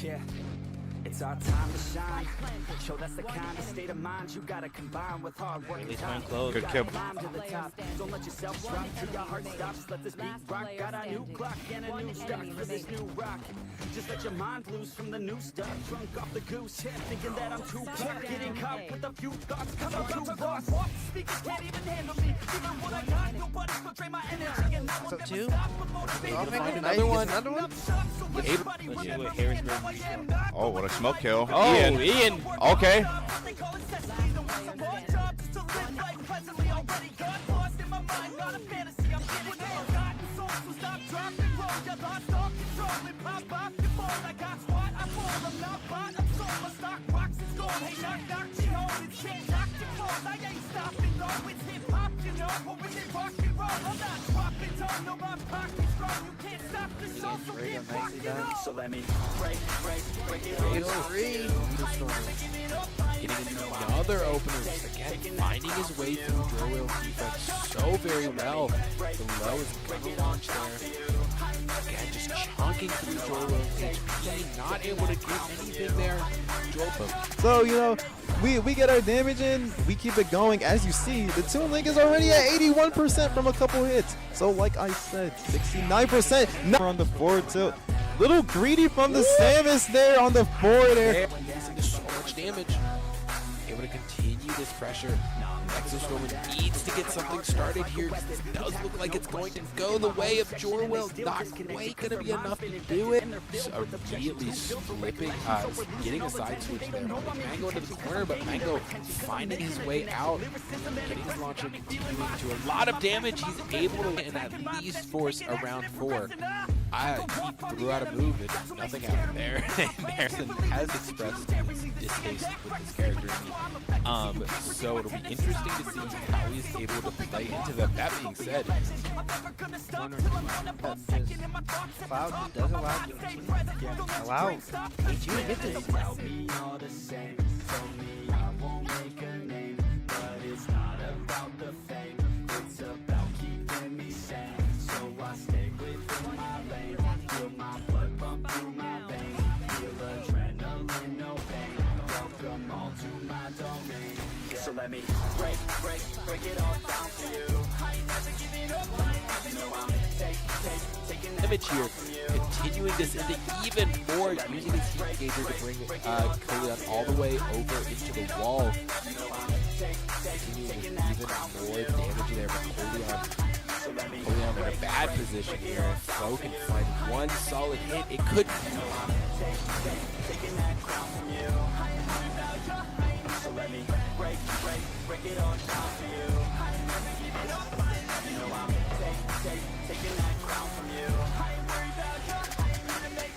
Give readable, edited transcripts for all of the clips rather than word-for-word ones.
Yeah, it's our time to shine. Show that's the kind of state of mind you gotta combine with hard work and time. Good kill. Climb to the top. Don't let yourself drop till your heart stops. Let this beat rock. Got a new clock and a new start for this new rock. Just let your mind loose from the new stuff. Drunk off the goose, yeah, thinking that I'm too tough. Getting caught with a few thoughts, cause I'm too lost. Speakers can't even handle me. Even what I got, nobody's gonna drain my energy. And I will never stop with motivation. Another one. Oh, what a smoke kill. Oh, Ian. Okay. So let me break it Getting another opener. Again, finding his way through Jorwill's defense so very well. The low is gonna launch there. Again, just chunking through Jorwill's HP, not able to get anything there. So, you know, we get our damage in, we keep it going. As you see, the Toon Link is already at 81% from a couple hits. So, like I said, 69% now on the forward tilt. Little greedy from the Samus there on the forward air. So much damage. Able to continue this pressure. Exostormer needs to get something started here. This does look like it's going to go the way of Jorwill. Not quite going to be enough to do it. So immediately slipping, getting a side switch there. Mango into the corner, but Mango finding his way out. Getting his launcher, continuing to a lot of damage. He's able to and at least force a round 4. He threw out a move, and nothing happened there. Harrison has expressed his distaste with this character. So it'll be interesting to see how he's able to play into them. That being said, Cloud does allow you to allow HU to hit this. So let me break it all down for you. I ain't never giving up. You know I'm taking that image here, continuing this into even more, using his heat engager to bring Kolion all the way over into the wall. Continuing with even more damage there, but Kolion in a bad position here. If Flo can find one solid hit, it could be. taking that crown from you. So let me break it all down for you. I ain't never giving up. You know I'm taking that crown from you. I ain't worried about you. I ain't gonna make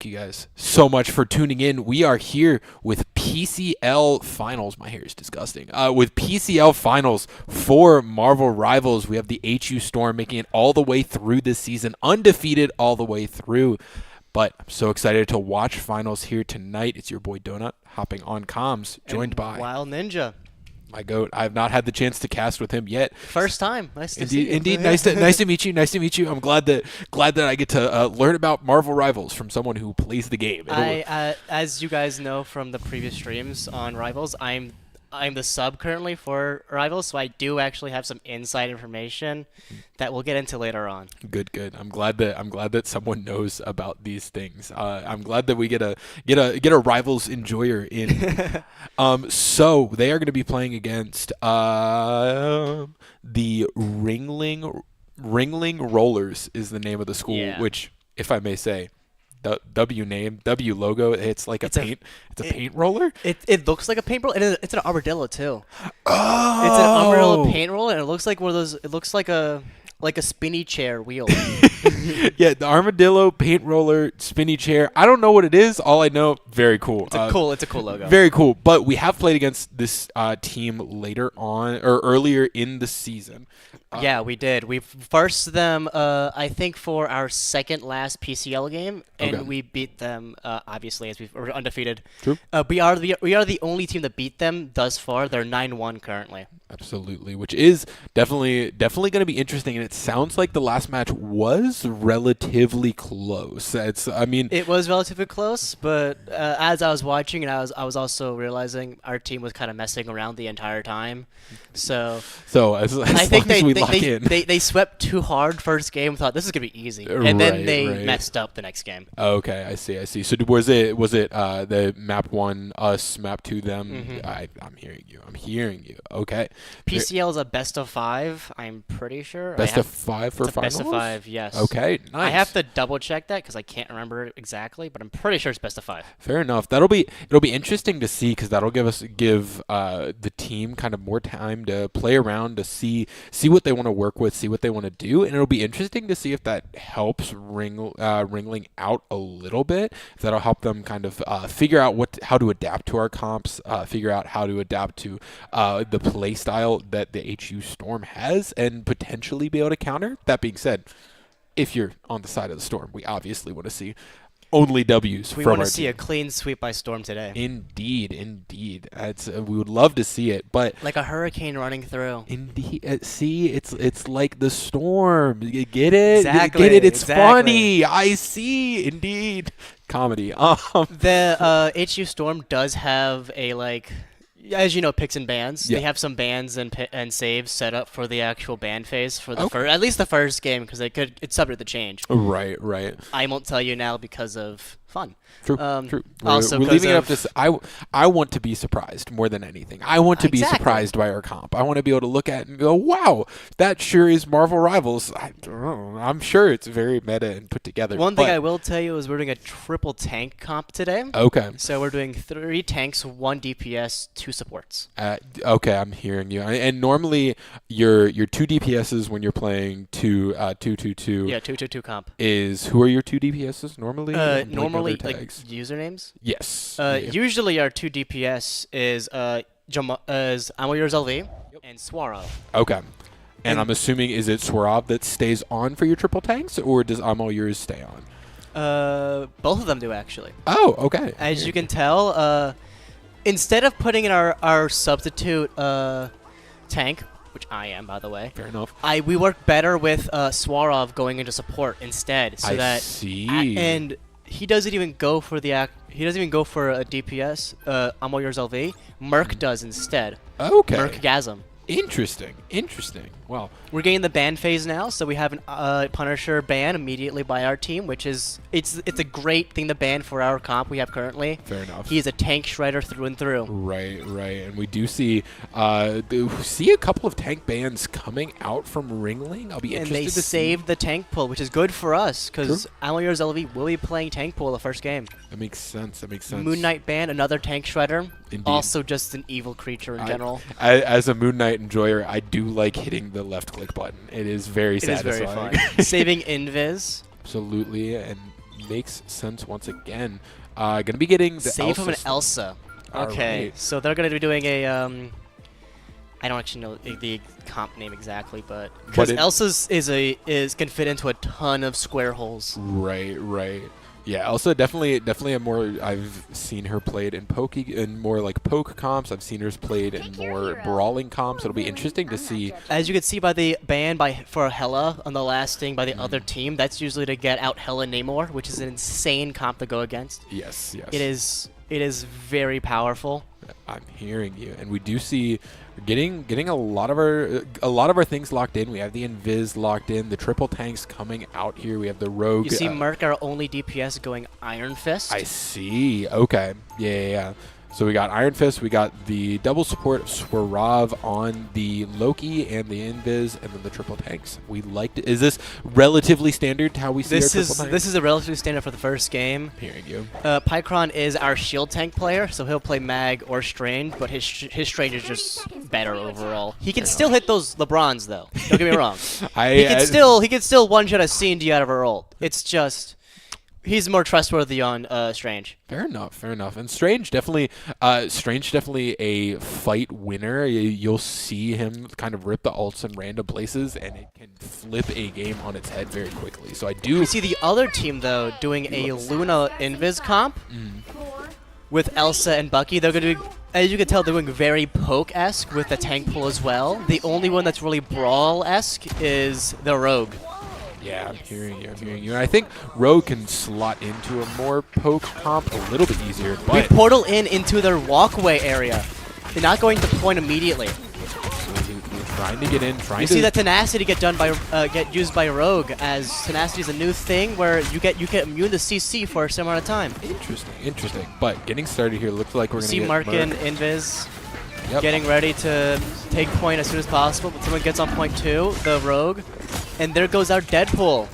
Thank you guys so much for tuning in. We are here with PCL Finals. My hair is disgusting. With PCL Finals for Marvel Rivals, we have the HU Storm making it all the way through this season, undefeated all the way through. But I'm so excited to watch finals here tonight. It's your boy Donut hopping on comms, joined by Wild Ninja. my goat. I have not had the chance to cast with him yet. First time. Nice to Indeed, see you. indeed. Nice to meet you. Nice to meet you. I'm glad that I get to learn about Marvel Rivals from someone who plays the game. As you guys know from the previous streams on Rivals, I'm the sub currently for Rivals, so I do actually have some inside information that we'll get into later on. Good. I'm glad that someone knows about these things. I'm glad that we get a Rivals enjoyer in. So they are going to be playing against the Ringling Rollers is the name of the school, which, if I may say, W name, W logo. It's like it's a paint roller. It looks like a paint roller, and it's an armadillo too. Oh, it's an armadillo paint roller, and it looks like one of those. It looks like a spinny chair wheel. Yeah, the armadillo paint roller spinny chair. I don't know what it is. All I know, very cool. It's a cool logo. Very cool. But we have played against this team later on or earlier in the season. Yeah, we did. We versed them, I think, for our second last PCL game, and we beat them. Obviously, as we were undefeated. True. We are the only team that beat them thus far. They're 9-1 currently. Absolutely, which is definitely going to be interesting. And it sounds like the last match was relatively close. It was relatively close, but as I was watching, and I was also realizing our team was kind of messing around the entire time. So I think they swept too hard first game. Thought this is gonna be easy, and then they messed up the next game. Okay, I see. So was it the map 1 us, map 2 them? Mm-hmm. I'm hearing you. Okay. PCL is a best of 5. I'm pretty sure. Best of 5 for finals. Best of 5, yes. Okay, nice. I have to double check that because I can't remember exactly, but I'm pretty sure it's best of 5. Fair enough. It'll be interesting to see because that'll give the team kind of more time to play around, to see what they want to work with, see what they want to do, and it'll be interesting to see if that helps Ringling out a little bit. If that'll help them kind of figure out how to adapt to our comps, figure out how to adapt to the play style that the HU Storm has, and potentially be able to counter. That being said, if you're on the side of the Storm, we obviously want to see only W's. We want to see a clean sweep by Storm today. Indeed. We would love to see it, but like a hurricane running through. Indeed. See, it's like the Storm. You get it? Exactly. You get it? It's funny. I see. Indeed. Comedy. The HU Storm does have a as you know, picks and bans. Yeah. They have some bans and saves set up for the actual ban phase for the at least the first game, because it's subject to change. Right. I won't tell you now because of fun. True. Also, we're leaving it up to. I want to be surprised more than anything. I want to be surprised by our comp. I want to be able to look at it and go, "Wow, that sure is Marvel Rivals." I'm sure it's very meta and put together. One thing I will tell you is we're doing a triple tank comp today. Okay. So we're doing 3 tanks, 1 DPS, 2 supports. Okay, I'm hearing you. And normally your 2 DPSs when you're playing 2-2-2. Yeah, 2-2-2 comp. Who are your 2 DPSs normally? Normally usernames. Yes. Usually our 2 DPS is Amoyur's LV and Swarov. Okay. And I'm assuming, is it Swarov that stays on for your triple tanks, or does Amoyur's stay on? Both of them do, actually. Oh, okay. As you can tell, instead of putting in our substitute tank, which I am, by the way. Fair enough. We work better with Swarov going into support instead. I see. And he doesn't even go for a DPS, Amoyur's LV. Merc does instead. Okay. Merc Gasm. Interesting. Interesting. Well, We're getting the ban phase now, so we have an Punisher ban immediately by our team, which is it's a great thing to ban for our comp we have currently. fair enough. He is a tank shredder through and through. Right, and we do see a couple of tank bans coming out from Ringling. I'll be And interested they to saved the tank pull, which is good for us, because Alloyers LV will be playing tank pull the first game. see. That makes sense. That makes sense. Moon Knight ban, another tank shredder. Indeed. Also just an evil creature in general. As a Moon Knight enjoyer, I do like hitting the left click button. It is very It is satisfying. very fun. Saving Invis. Absolutely, and makes sense once again. Gonna be getting the Save him an Elsa. Elsa. Okay, Alright. so they're going to be doing a, I don't actually know the comp name exactly, but because Elsa's can fit into a ton of square holes. Right. Yeah, Elsa definitely a more. I've seen her played in more like poke comps. I've seen her played in more brawling comps. It'll be interesting to see. As you can see by the ban for Hela on the last thing by the other team, that's usually to get out Hela Namor, which is an insane comp to go against. Yes. It is very powerful. I'm hearing you, and we do see getting a lot of our things locked in. We have the Invis locked in, the triple tanks coming out here. We have the Rogue. You see Merc, our only DPS, going Iron Fist. I see. Okay. Yeah. So we got Iron Fist, we got the double support of Swarav on the Loki and the Invis, and then the triple tanks. We liked it. Is this relatively standard how we see our triple tanks? This is a relatively standard for the first game. Hearing you. Pycron is our shield tank player, so he'll play Mag or Strange, but his Strange is just better overall. He can still hit those LeBrons though. Don't get me wrong. He can still one-shot a C&D out of her ult. It's just he's more trustworthy on Strange. Fair enough. And Strange definitely a fight winner. You'll see him kind of rip the ults in random places, and it can flip a game on its head very quickly. So I do You see the other team though doing a Luna Invis comp with Elsa and Bucky. They're going to be, as you can tell, they're doing very poke-esque with the tank pull as well. The only one that's really brawl-esque is the Rogue. Yeah, I'm hearing you. And I think Rogue can slot into a more poke comp a little bit easier, We but portal into their walkway area. They're not going to point immediately. trying to get in, You see that tenacity get used by Rogue, as tenacity is a new thing where you get immune to CC for a certain amount of time. Interesting. But getting started here looks like we're going to See get Markin, Invis, Yep. getting ready to take point as soon as possible, but someone gets on point too, the Rogue, and there goes our Deadpool.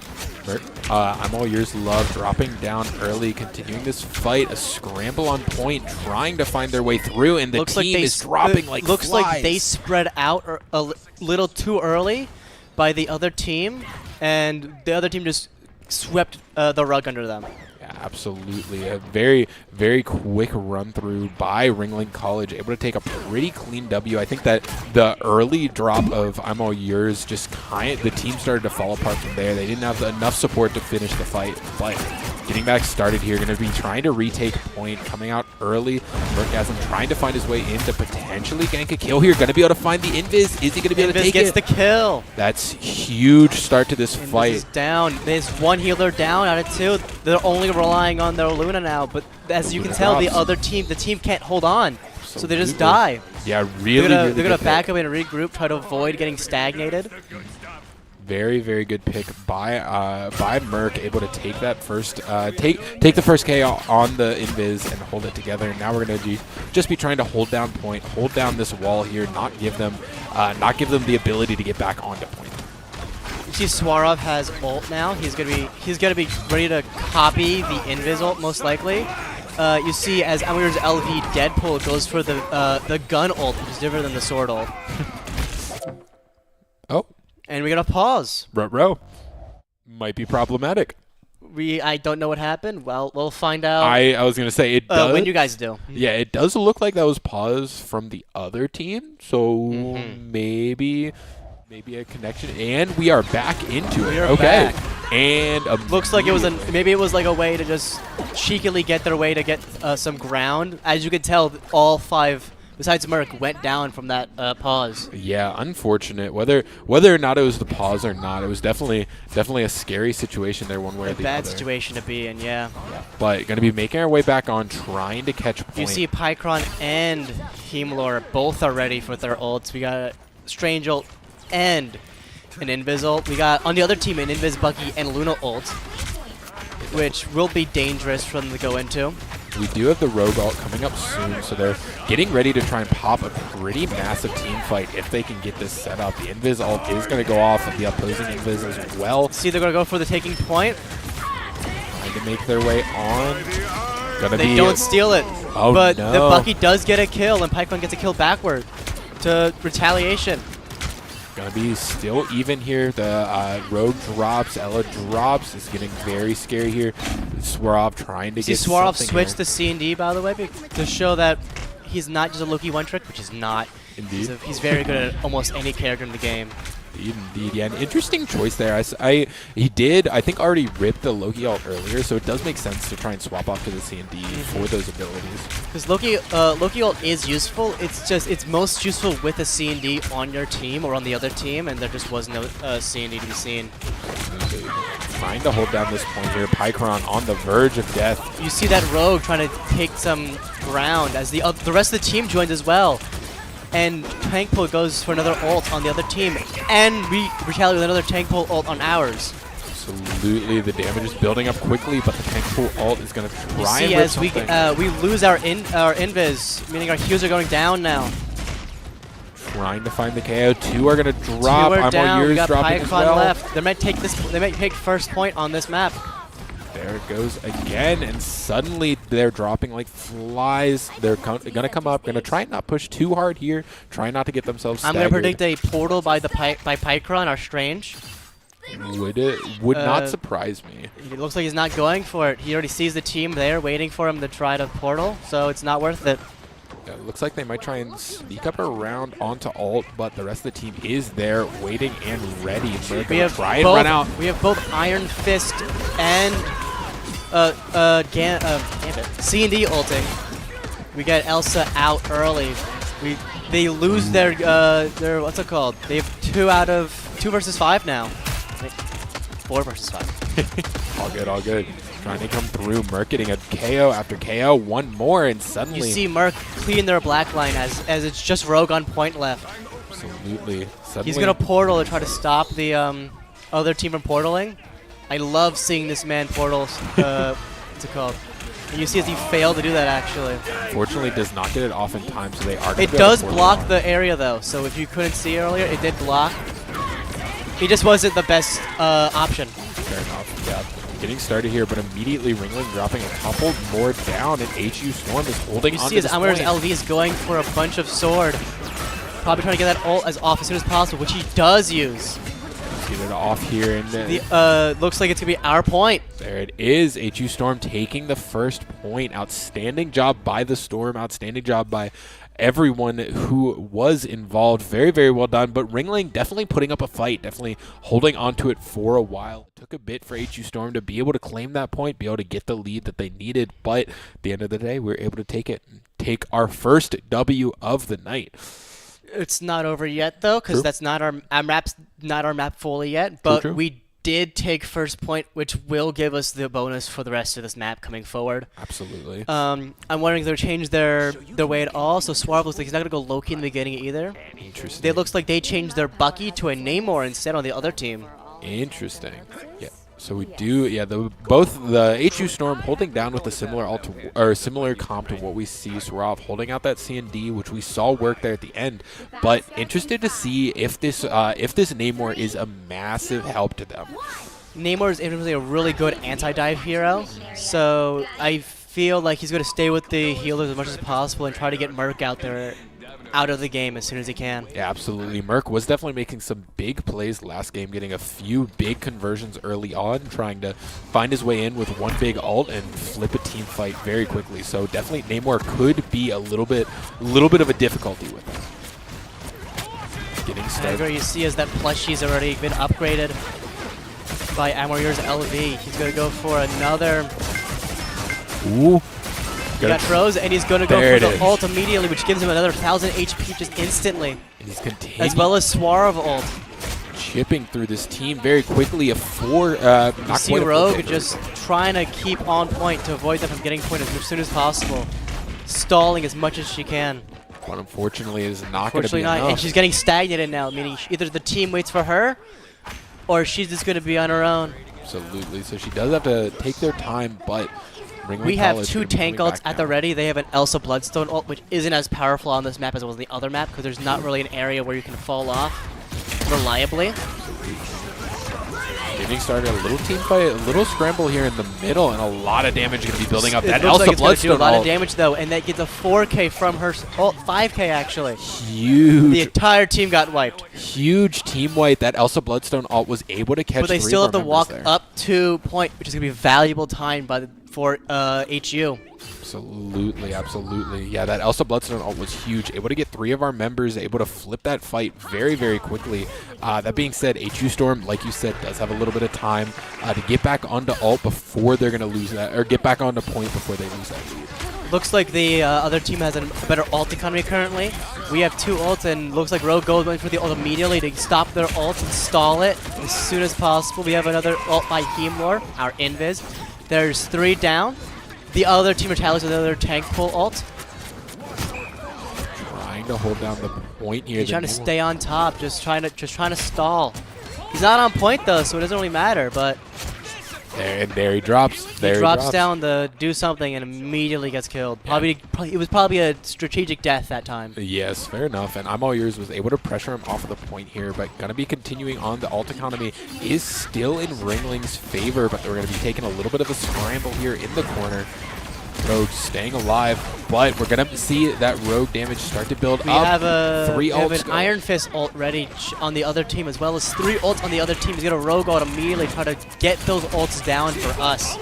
I'm all yours, love, dropping down early, continuing this fight, a scramble on point, trying to find their way through, and the team is dropping like Looks flies. like they spread out a little too early by the other team, and the other team just swept the rug under them. Yeah, absolutely. A very, very quick run through by Ringling College, able to take a pretty clean W. I think that the early drop of I'm all yours just the team started to fall apart from there. They didn't have enough support to finish the fight, but getting back started here, going to be trying to retake point, coming out early. Mergasm trying to find his way in to potentially gank a kill here. Going to be able to find the Invis. Is he going to be able to take gets it? the kill. That's huge start to this Invis fight. is down. There's one healer down out of two. They're only relying on their Luna now, but as you can tell, the team can't hold on, so they just die. Yeah, really, They're gonna good back pick. up and regroup, try to avoid getting stagnated. Very, very good pick by Merc, able to take that first take the first KO on the Invis and hold it together. And now we're gonna just be trying to hold down point, hold down this wall here, not give them the ability to get back onto point. You see Swarav has ult now. He's gonna be ready to copy the Invis ult most likely. You see as Amir's LV Deadpool goes for the gun ult, which is different than the sword ult. Oh. And we're gonna pause. Ruh-roh. Might be problematic. I don't know what happened. Well, we'll find out. I was gonna say it does. When you guys do. Yeah, it does look like that was pause from the other team. So maybe a connection, and we are back into it. Okay. Back. And Looks like it was maybe it was like a way to just cheekily get their way to get some ground. As you can tell, all five besides Merc went down from that pause. Yeah, unfortunate. Whether or not it was the pause or not, it was definitely a scary situation there, one way or the other. Bad situation to be in, yeah. But going to be making our way back on, trying to catch point. You see Pycron and Hemlor both are ready for their ults. We got Strange ult, and an Invis ult. We got, on the other team, an Invis Bucky and Luna ult, which will be dangerous for them to go into. We do have the Rogue ult coming up soon, so they're getting ready to try and pop a pretty massive team fight if they can get this set up. The Invis ult is going to go off of the opposing Invis as well. See, they're going to go for the taking point. Trying to make their way on. They don't steal it. Oh, but no. the Bucky does get a kill, and Pycon gets a kill backward to retaliation. Gonna be still even here. The Rogue drops, Ella drops. It's getting very scary here. Swarov trying to get Swarov something switched here. to C&D, by the way, to show that he's not just a Loki one-trick, which is not. Indeed. He's very good at almost any character in the game. Indeed, yeah, an interesting choice there. He did, I think, already rip the Loki ult earlier, so it does make sense to try and swap off to the C&D for those abilities. Because Loki ult is useful. It's most useful with a C&D on your team or on the other team, and there just was no C&D to be seen. Trying to hold down this point here. Pycron on the verge of death. You see that Rogue trying to take some ground as the rest of the team joins as well. And tank pull goes for another ult on the other team, and we retaliate with another tank pull ult on ours. Absolutely, the damage is building up quickly, but the tank pull ult is going to try and as we lose our invis, meaning our Qs are going down now. Trying to find the KO. Two are going to drop. Two are down. We got dropping Pycon as well. left. They might take first point on this map. There it goes again, and suddenly they're dropping like flies. They're going to come up, going to try and not push too hard here, try not to get themselves staggered. I'm going to predict a portal by Pycron, our Strange. Would not surprise me. It looks like he's not going for it. He already sees the team there waiting for him to try to portal, so it's not worth it. It looks like they might try and sneak up around onto ult, but the rest of the team is there waiting and ready. We have try and run out. We have both Iron Fist and C&D ulting. We get Elsa out early. They lose their what's it called? They have 2 versus 5 now. 4 versus 5. All good, all good. Trying to come through. Merc getting a KO after KO. One more, and suddenly you see Merc clean their black line as it's just Rogue on point left. Absolutely. Suddenly, He's gonna portal to try to stop the other team from portaling. I love seeing this man portal. What's it called? And you see as he failed to do that actually. Unfortunately, does not get it off in time, so they are. It does block the area though, so if you couldn't see earlier, it did block. He just wasn't the best option. Fair enough. Yeah. Getting started here, but immediately Ringling dropping a couple more down, and HU Storm is holding on to this point. You see as Amir's LV is going for a bunch of sword. Probably trying to get that ult as off as soon as possible, which he does use. Get it off here, and looks like it's gonna be our point. There it is. HU Storm taking the first point. Outstanding job by the Storm. Outstanding job by everyone who was involved. Very, very well done. But Ringling definitely putting up a fight, definitely holding on to it for a while. It took a bit for HU Storm to be able to claim that point, be able to get the lead that they needed. But at the end of the day, we were able to take it, take our first W of the night. It's not over yet though, because that's not our map's not our map fully yet. But True. We did take first point, which will give us the bonus for the rest of this map coming forward. Absolutely. I'm wondering if they'll change their way at all. So Swarv looks like he's not gonna go Loki in the beginning either. Interesting. It looks like they changed their Bucky to a Namor instead on the other team. Interesting. Yeah. So we do, yeah. Both the HU Storm holding down with a similar comp to what we see Swarov holding out that C&D, which we saw work there at the end. But interested to see if this Namor is a massive help to them. Namor is infamously a really good anti-dive hero, so I feel like he's going to stay with the healers as much as possible and try to get Merc out there, out of the game as soon as he can. Yeah, absolutely. Merc was definitely making some big plays last game, getting a few big conversions early on, trying to find his way in with one big ult and flip a team fight very quickly. So definitely Namor could be a little bit of a difficulty with him. Getting started. You see as that plushie's already been upgraded by Amorier's LV. He's going to go for another. Ooh. He got froze, and he's going to go for the ult immediately, which gives him another 1,000 HP just instantly. And he's continuing. As well as Swarv ult. Chipping through this team very quickly. You see Rogue just trying to keep on point to avoid them from getting point as soon as possible. Stalling as much as she can. But unfortunately, it is not going to be Unfortunately not, enough. and she's getting stagnated now, meaning either the team waits for her, or she's just going to be on her own. Absolutely. So she does have to take their time, but Ringling We have College two gonna be tank coming ults back at the down. ready. They have an Elsa Bloodstone ult, which isn't as powerful on this map as it was on the other map, because there's not really an area where you can fall off reliably. Getting started, a little team fight, a little scramble here in the middle, and a lot of damage going to be building up. That It looks Elsa like it's going to do a Bloodstone lot of ult. damage, though, and that gets a 4K from her ult, 5K actually. Huge. The entire team got wiped. Huge team wipe. That Elsa Bloodstone ult was able to catch But they three still of have our to walk members there. up to point, which is going to be valuable time for HU. Absolutely, absolutely. Yeah, that Elsa Bloodstone ult was huge. Able to get 3 of our members, able to flip that fight very, very quickly. That being said, HU Storm, like you said, does have a little bit of time to get back onto ult before they're going to lose that, or get back onto point before they lose that lead. Looks like the other team has a better ult economy currently. We have 2 ults, and looks like Rogue goes going for the ult immediately to stop their ult and stall it as soon as possible. We have another ult by Hemlor, our Invis. There's 3 down. The other team retaliates with another tank pull ult. Trying to hold down the point here. He's trying to stay on top, just trying to stall. He's not on point though, so it doesn't really matter. But there he drops. There he drops down to do something and immediately gets killed. It was probably a strategic death that time. Yes, fair enough. And I'm All Yours was able to pressure him off of the point here, but going to be continuing on. The ult economy is still in Ringling's favor, but they're going to be taking a little bit of a scramble here in the corner. Rogue staying alive, but we're going to see that Rogue damage start to build We up. have Three we have ults an go. Iron Fist ult ready on the other team, as well as 3 ults on the other team. He's gonna Rogue ult immediately, try to get those ults down for us.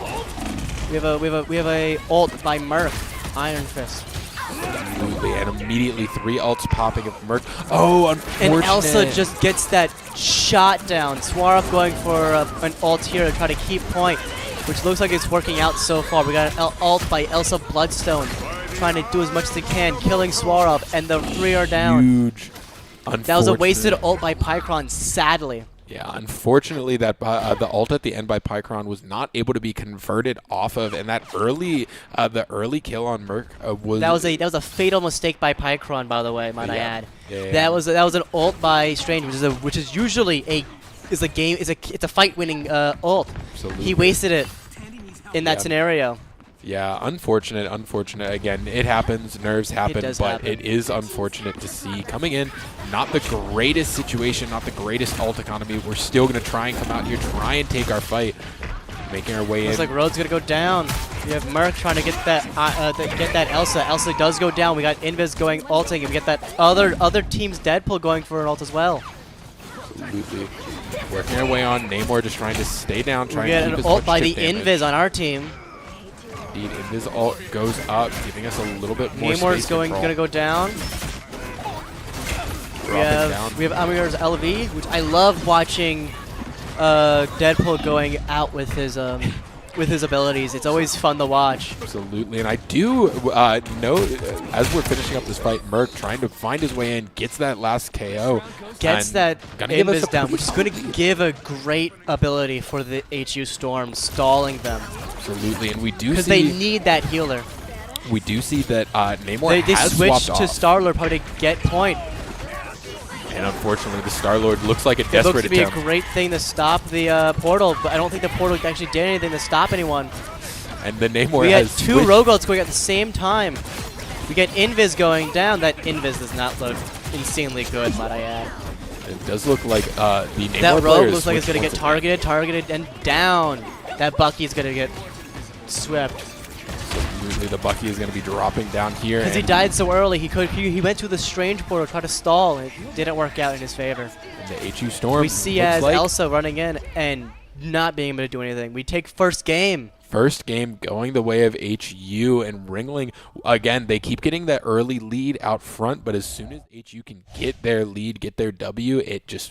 We have a ult by Merc, Iron Fist. Absolutely, and immediately 3 ults popping of Merc. Oh, unfortunate. And Elsa just gets that shot down. Swarov going for an ult here to try to keep point, which looks like it's working out so far. We got an ult by Elsa Bloodstone, trying to do as much as they can, killing Swarov, and the 3 are down. Huge. That was a wasted ult by Pycron, sadly. Yeah, unfortunately, that the ult at the end by Pycron was not able to be converted off of, and that the early kill on Merc was That was a fatal mistake by Pycron, by the way, might I add. Yeah. That was an ult by Strange, which is usually it's a fight-winning ult. Absolutely. He wasted it in that Yeah. scenario. Yeah, unfortunate. Again, it happens. Nerves happen, does but happen. it is unfortunate to see. Coming in, not the greatest situation, not the greatest ult economy. We're still going to try and come out here, try and take our fight. Making our way Looks in. like Road's gonna go down. We have Merc trying to get that Elsa. Elsa does go down. We got Invis going ulting, and we get that other team's Deadpool going for an ult as well. Absolutely. Working our way on. Namor just trying to stay down, We trying get to keep an as ult much by the chip damage. Invis on our team. Indeed, Invis ult goes up, giving us a little bit more Namor's space gonna go down. Dropping We have Amir's LV, which I love watching Deadpool going out with his abilities. It's always fun to watch. Absolutely, and I do know, as we're finishing up this fight, Merc trying to find his way in, gets that last KO. Gets and that gonna give us Invis down, which is going to give a great ability for the HU Storm, stalling them. Absolutely, and we do Because see they need that healer. we do see that Namor They has switched swapped to off, Star-Lord probably to get point. and unfortunately, the Star-Lord looks like a It looks desperate to be attempt. a great thing to stop the portal, but I don't think the portal actually did anything to stop anyone. And the Namor We had has 2 switched- Rogue ults going at the same time. We get Invis going down. That Invis does not look insanely good, might I add. It does look like the Namor That player Rogue is looks like it's going to switched get once again. targeted, and down. That Bucky's going to get swept. Absolutely, the Bucky is going to be dropping down here. Because he and- died so early, he went to the Strange portal, tried to stall, and it didn't work out in his favor. and the HU Storm We see looks as like Elsa running in and not being able to do anything. We take first game. first game going the way of HU, and Ringling, again, they keep getting that early lead out front, but as soon as HU can get their lead, get their W,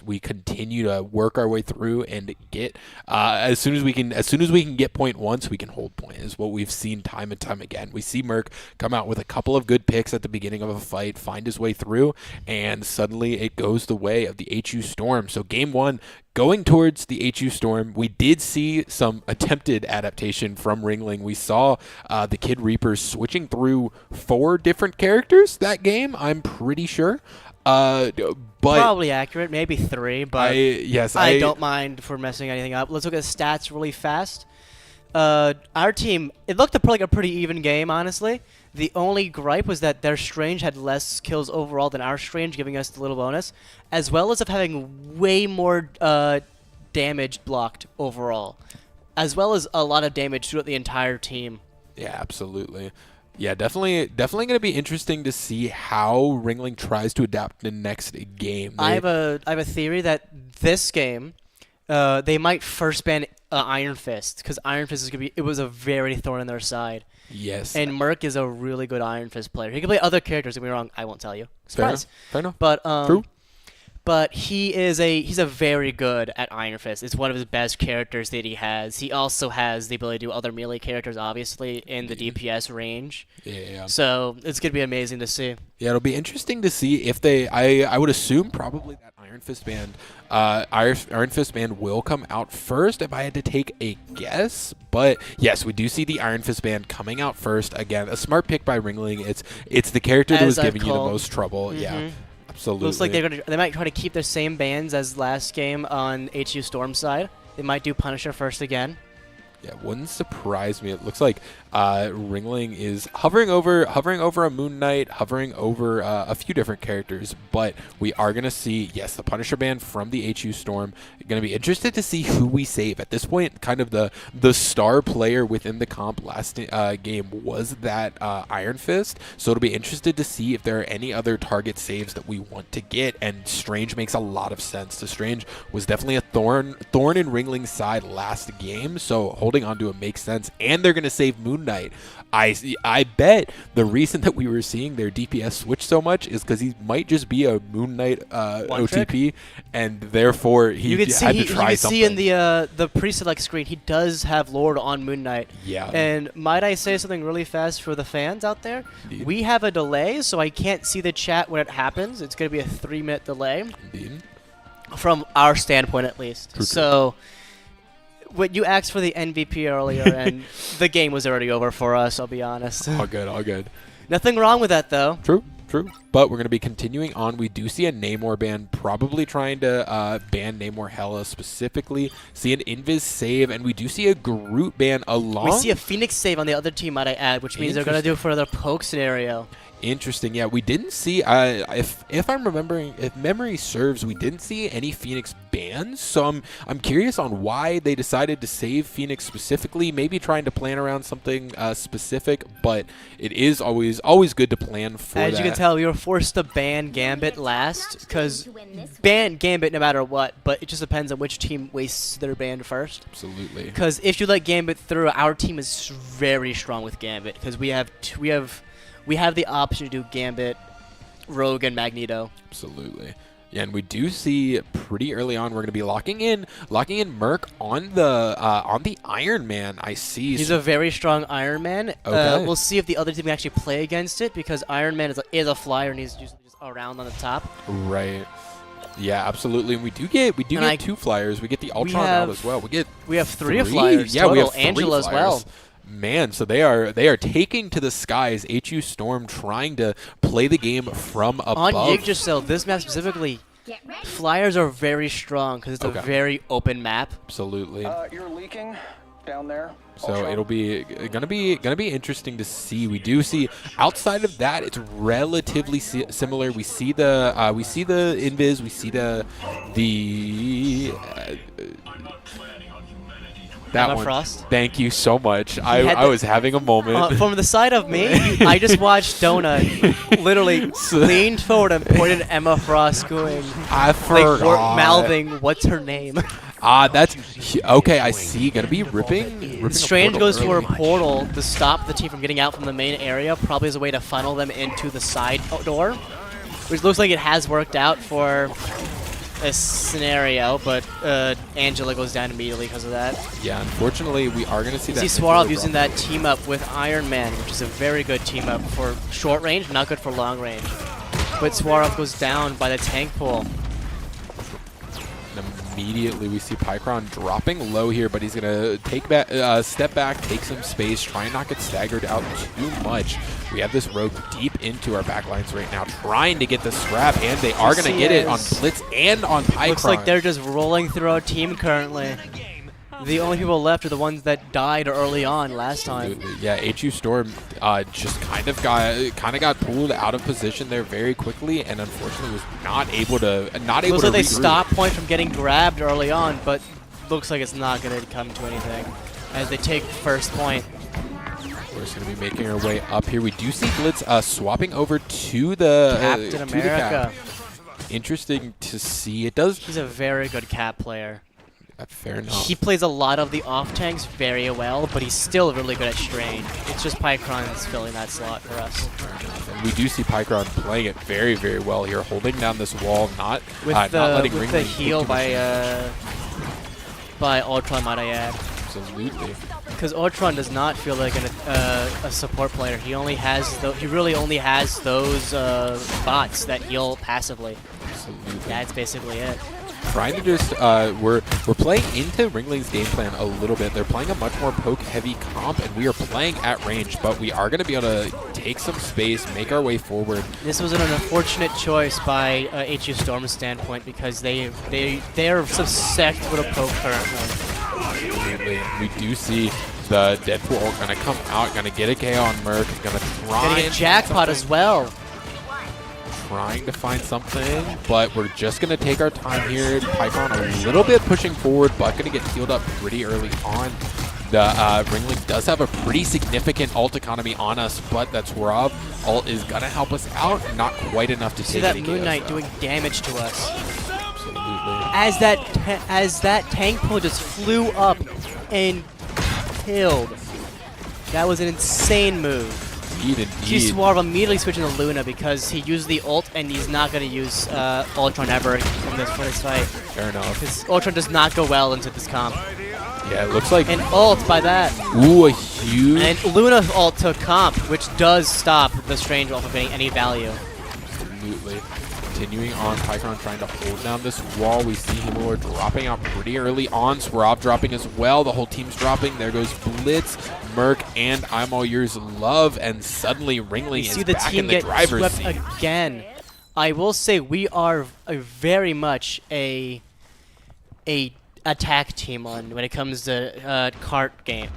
we continue to work our way through and get as soon as we can get point once, we can hold point, is what we've seen time and time again. We see Merc come out with a couple of good picks at the beginning of a fight, find his way through, and suddenly it goes the way of the HU Storm. So game 1 going towards the HU Storm, we did see some attempted adaptation from Ringling. We saw the Kid Reapers switching through 4 different characters that game, I'm pretty sure. But probably accurate, maybe 3, but I don't mind for messing anything up. Let's look at stats really fast. Our team, it looked like a pretty even game, honestly. The only gripe was that their Strange had less kills overall than our Strange, giving us the little bonus, as well as of having way more damage blocked overall, as well as a lot of damage throughout the entire team. Yeah, absolutely. Yeah, definitely going to be interesting to see how Ringling tries to adapt the next game. I have a theory that this game, they might first ban Iron Fist, because Iron Fist is gonna be. It was a very thorn in their side. Yes. And Merc is a really good Iron Fist player. He can play other characters. Don't get me wrong. I won't tell you. Surprise. Fair enough. But True. But he's a very good at Iron Fist. It's one of his best characters that he has. He also has the ability to do other melee characters, obviously, in the DPS range. Yeah. So it's going to be amazing to see. Yeah, it'll be interesting to see if they. I would assume probably that Iron Fist band, Iron Fist band will come out first if I had to take a guess. But yes, we do see the Iron Fist band coming out first. Again, a smart pick by Ringling. It's the character that was giving you the most trouble. Mm-hmm. Yeah. Absolutely. Looks like they might try to keep the same bans as last game on HU Storm side. They might do Punisher first again. Yeah, wouldn't surprise me. It looks like Ringling is hovering over a Moon Knight, hovering over a few different characters, but we are going to see, yes, the Punisher band from the HU Storm. Going to be interested to see who we save. At this point, kind of the star player within the comp last game was that Iron Fist, so it'll be interested to see if there are any other target saves that we want to get, and Strange makes a lot of sense. So Strange was definitely a thorn in Ringling's side last game, so holding on to it makes sense, and they're going to save Moon Knight. I bet the reason that we were seeing their DPS switch so much is because he might just be a Moon Knight OTP, and therefore he had to try something. You can see in the pre-select screen, he does have Lord on Moon Knight. Yeah. And might I say something really fast for the fans out there? Indeed. We have a delay, so I can't see the chat when it happens. It's going to be a 3-minute delay. Indeed. From our standpoint, at least. True. So, what you asked for the MVP earlier, and the game was already over for us, I'll be honest. All good. Nothing wrong with that, though. True. But we're going to be continuing on. We do see a Namor ban, probably trying to ban Namor Hela specifically. See an Invis save, and we do see a Groot ban along. We see a Phoenix save on the other team, might I add, which means they're going to do it for another poke scenario. Interesting. Yeah, we didn't see. If I'm remembering, if memory serves, we didn't see any Phoenix bans. So I'm curious on why they decided to save Phoenix specifically. Maybe trying to plan around something specific, but it is always good to plan for that. As you can tell, we were forced to ban Gambit last, because ban Gambit no matter what, but it just depends on which team wastes their ban first. Absolutely. Because if you let Gambit through, our team is very strong with Gambit, because we have the option to do Gambit, Rogue, and Magneto. Absolutely. Yeah, and we do see pretty early on we're going to be locking in Merc on the Iron Man. I see. He's a very strong Iron Man. Okay. We'll see if the other team can actually play against it, because Iron Man is a flyer and he's usually just around on the top. Right. Yeah, absolutely. And we do get 2 flyers. We get the Ultron out as well. We have 3 flyers. Yeah, total. we have 3 Angela flyers. as well. Man, so they are taking to the skies. HU Storm trying to play the game from above. On Yggdrasil, this map specifically, flyers are very strong because it's a very open map. Absolutely. You're leaking down there. So it'll be gonna be interesting to see. We do see outside of that, it's relatively similar. We see the invis. We see the that Emma one. Frost. Thank you so much. I was having a moment. From the side of me, I just watched Donut literally leaned forward and pointed at Emma Frost going, I forgot. mouthing, what's her name? That's okay. I see. Gonna be ripping Strange goes for a early. portal to stop the team from getting out from the main area, probably as a way to funnel them into the side door, which looks like it has worked out for a scenario, but Angela goes down immediately because of that. Yeah, unfortunately, we are going to see that. You see Swarov using that team up with Iron Man, which is a very good team up for short range, not good for long range. But Swarov goes down by the tank pool. immediately we see Pycron dropping low here, but he's going to take back, step back, take some space, try and not get staggered out too much. We have this rogue deep into our backlines right now, trying to get the scrap, and they are going to get it on Blitz and on Pycron. Looks like they're just rolling through our team currently. The only people left are the ones that died early on last time. Absolutely. Yeah, HU Storm just kind of got pulled out of position there very quickly, and unfortunately was not able to Looks like they stopped point from getting grabbed early on, but looks like it's not going to come to anything as they take first point. We're just going to be making our way up here. We do see Blitz swapping over to the Captain America. Interesting to see. It does. He's a very good cap player. Fair enough. He plays a lot of the off tanks very well, but he's still really good at Strange. It's just Pycron's filling that slot for us. And we do see Pycron playing it very, very well here, holding down this wall, not letting Ringling the heal by Ultron, might I add. Absolutely. Because Ultron does not feel like a support player. He really only has those bots that heal passively. Absolutely. That's basically it. Trying to just we're playing into Ringling's game plan a little bit. They're playing a much more poke heavy comp, and we are playing at range, but we are going to be able to take some space, make our way forward. This was an unfortunate choice by HU Storm's standpoint because they're obsessed with a poke currently. Absolutely. We do see the Deadpool ult going to come out, going to get a KO on Merc, going to try and get Jackpot as well. Trying to find something, but we're just going to take our time here. Pycron a little bit pushing forward, but going to get healed up pretty early on. The Ringling does have a pretty significant ult economy on us, but that Swarov ult is going to help us out. Not quite enough to see that Moon Knight doing damage to us. Absolutely. As that tank pull just flew up and killed. That was an insane move. Indeed. Swarv immediately switching to Luna because he used the ult and he's not going to use Ultron ever for this fight. Fair enough. Because Ultron does not go well into this comp. Yeah, it looks like... And ult by that. Ooh, a huge... And Luna ult took comp, which does stop the Strange ult from getting any value. Absolutely. Continuing on, Pycron trying to hold down this wall. We see Himmelor dropping out pretty early on. Swarov dropping as well. The whole team's dropping. There goes Blitz, Merc, and I'm All Yours Love. And suddenly Ringling is back in the driver's seat. Again. I will say we are very much a attack team when it comes to cart game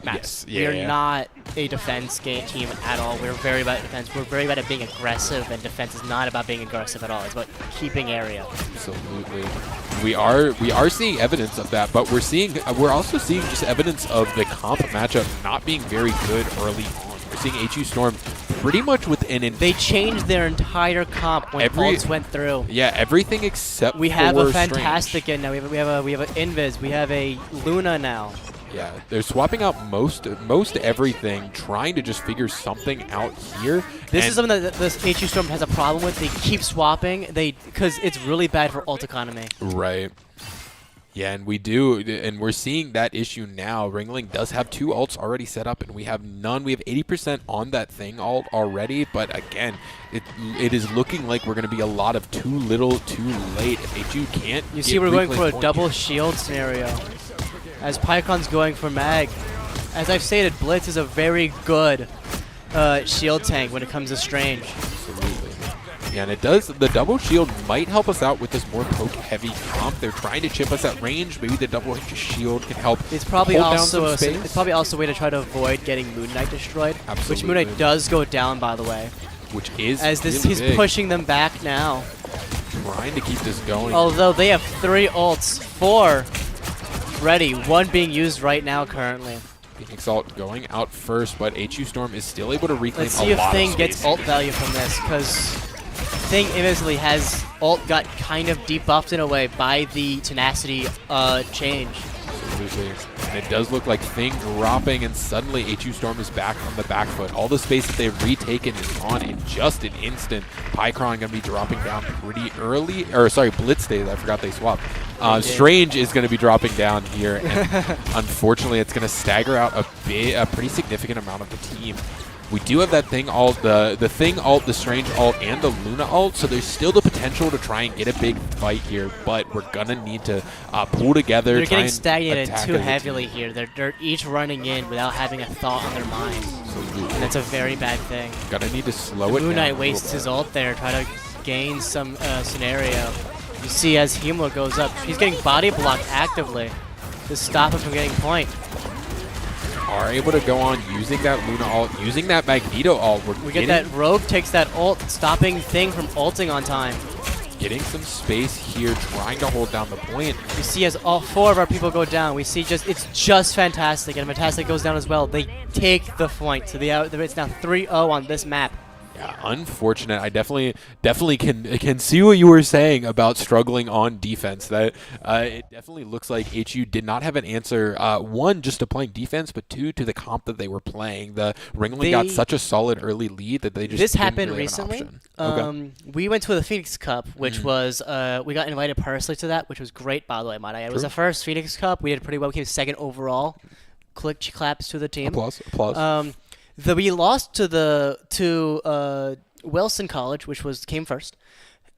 maps. Yes. Yeah, We're not a defense team at all. We're very bad at defense. We're very bad at being aggressive, and defense is not about being aggressive at all. It's about keeping area. Absolutely. We are seeing evidence of that, but we're also seeing just evidence of the comp matchup not being very good early on. We're seeing HU Storm pretty much within They changed their entire comp when ults went through. Yeah, everything except we have for a Fantastic in now. We have an Invis. We have a Luna now. Yeah, they're swapping out most everything, trying to just figure something out here. This is something that this HU Storm has a problem with. They keep swapping, because it's really bad for ult economy. Right. Yeah, and we're seeing that issue now. Ringling does have 2 ults already set up, and we have none. We have 80% on that thing ult already, but again, it is looking like we're going to be a lot of too little, too late. If HU can't, you see, we're going for a double shield scenario. As Pycon's going for Mag. As I've stated, Blitz is a very good shield tank when it comes to Strange. Absolutely. Yeah, and the double shield might help us out with this more poke-heavy comp. They're trying to chip us at range. Maybe the double shield can help. It's probably also a way to try to avoid getting Moon Knight destroyed. Absolutely. Which Moon Knight does go down, by the way. Which is he's pushing them back now. Trying to keep this going. Although they have 3 ults, 4 ready, 1 being used right now currently. Phoenix ult going out first, but HU Storm is still able to reclaim a lot of space. Let's see if Thing gets ult value from this, because Thing eventually has ult got kind of debuffed in a way by the tenacity change. Absolutely. And it does look like Thing dropping, and suddenly HU Storm is back on the back foot. All the space that they've retaken is gone in just an instant. Pycron going to be dropping down pretty early. Or, sorry, Blitz stays. I forgot they swapped. Strange is going to be dropping down here, and unfortunately it's going to stagger out a pretty significant amount of the team. We do have that thing alt, the thing alt, the strange alt, and the Luna alt, so there's still the potential to try and get a big fight here, but we're going to need to pull together. They're getting stagnated too heavily here. They're each running in without having a thought on their mind. Absolutely. And that's a very bad thing. Gonna need to slow it down. Moon Knight wastes his ult there, try to gain some scenario. You see as Himla goes up, he's getting body blocked actively to stop him from getting point. Are able to go on using that Luna ult, using that Magneto ult. We get that Rogue takes that ult, stopping Thing from ulting on time. Getting some space here, trying to hold down the point. You see as all 4 of our people go down, we see it's just Fantastic, and Fantastic goes down as well. They take the point, so it's now 3-0 on this map. Yeah, unfortunate. I definitely can see what you were saying about struggling on defense. That it definitely looks like HU did not have an answer. One, just to playing defense, but two, to the comp that they were playing. The Ringling got such a solid early lead that they just this didn't happened really recently. have an option. We went to the Phoenix Cup, which was we got invited personally to that, which was great, by the way. Might I add. It was the first Phoenix Cup. We did pretty well. We came second overall. Claps to the team. Applause. We lost to Wilson College, which came first.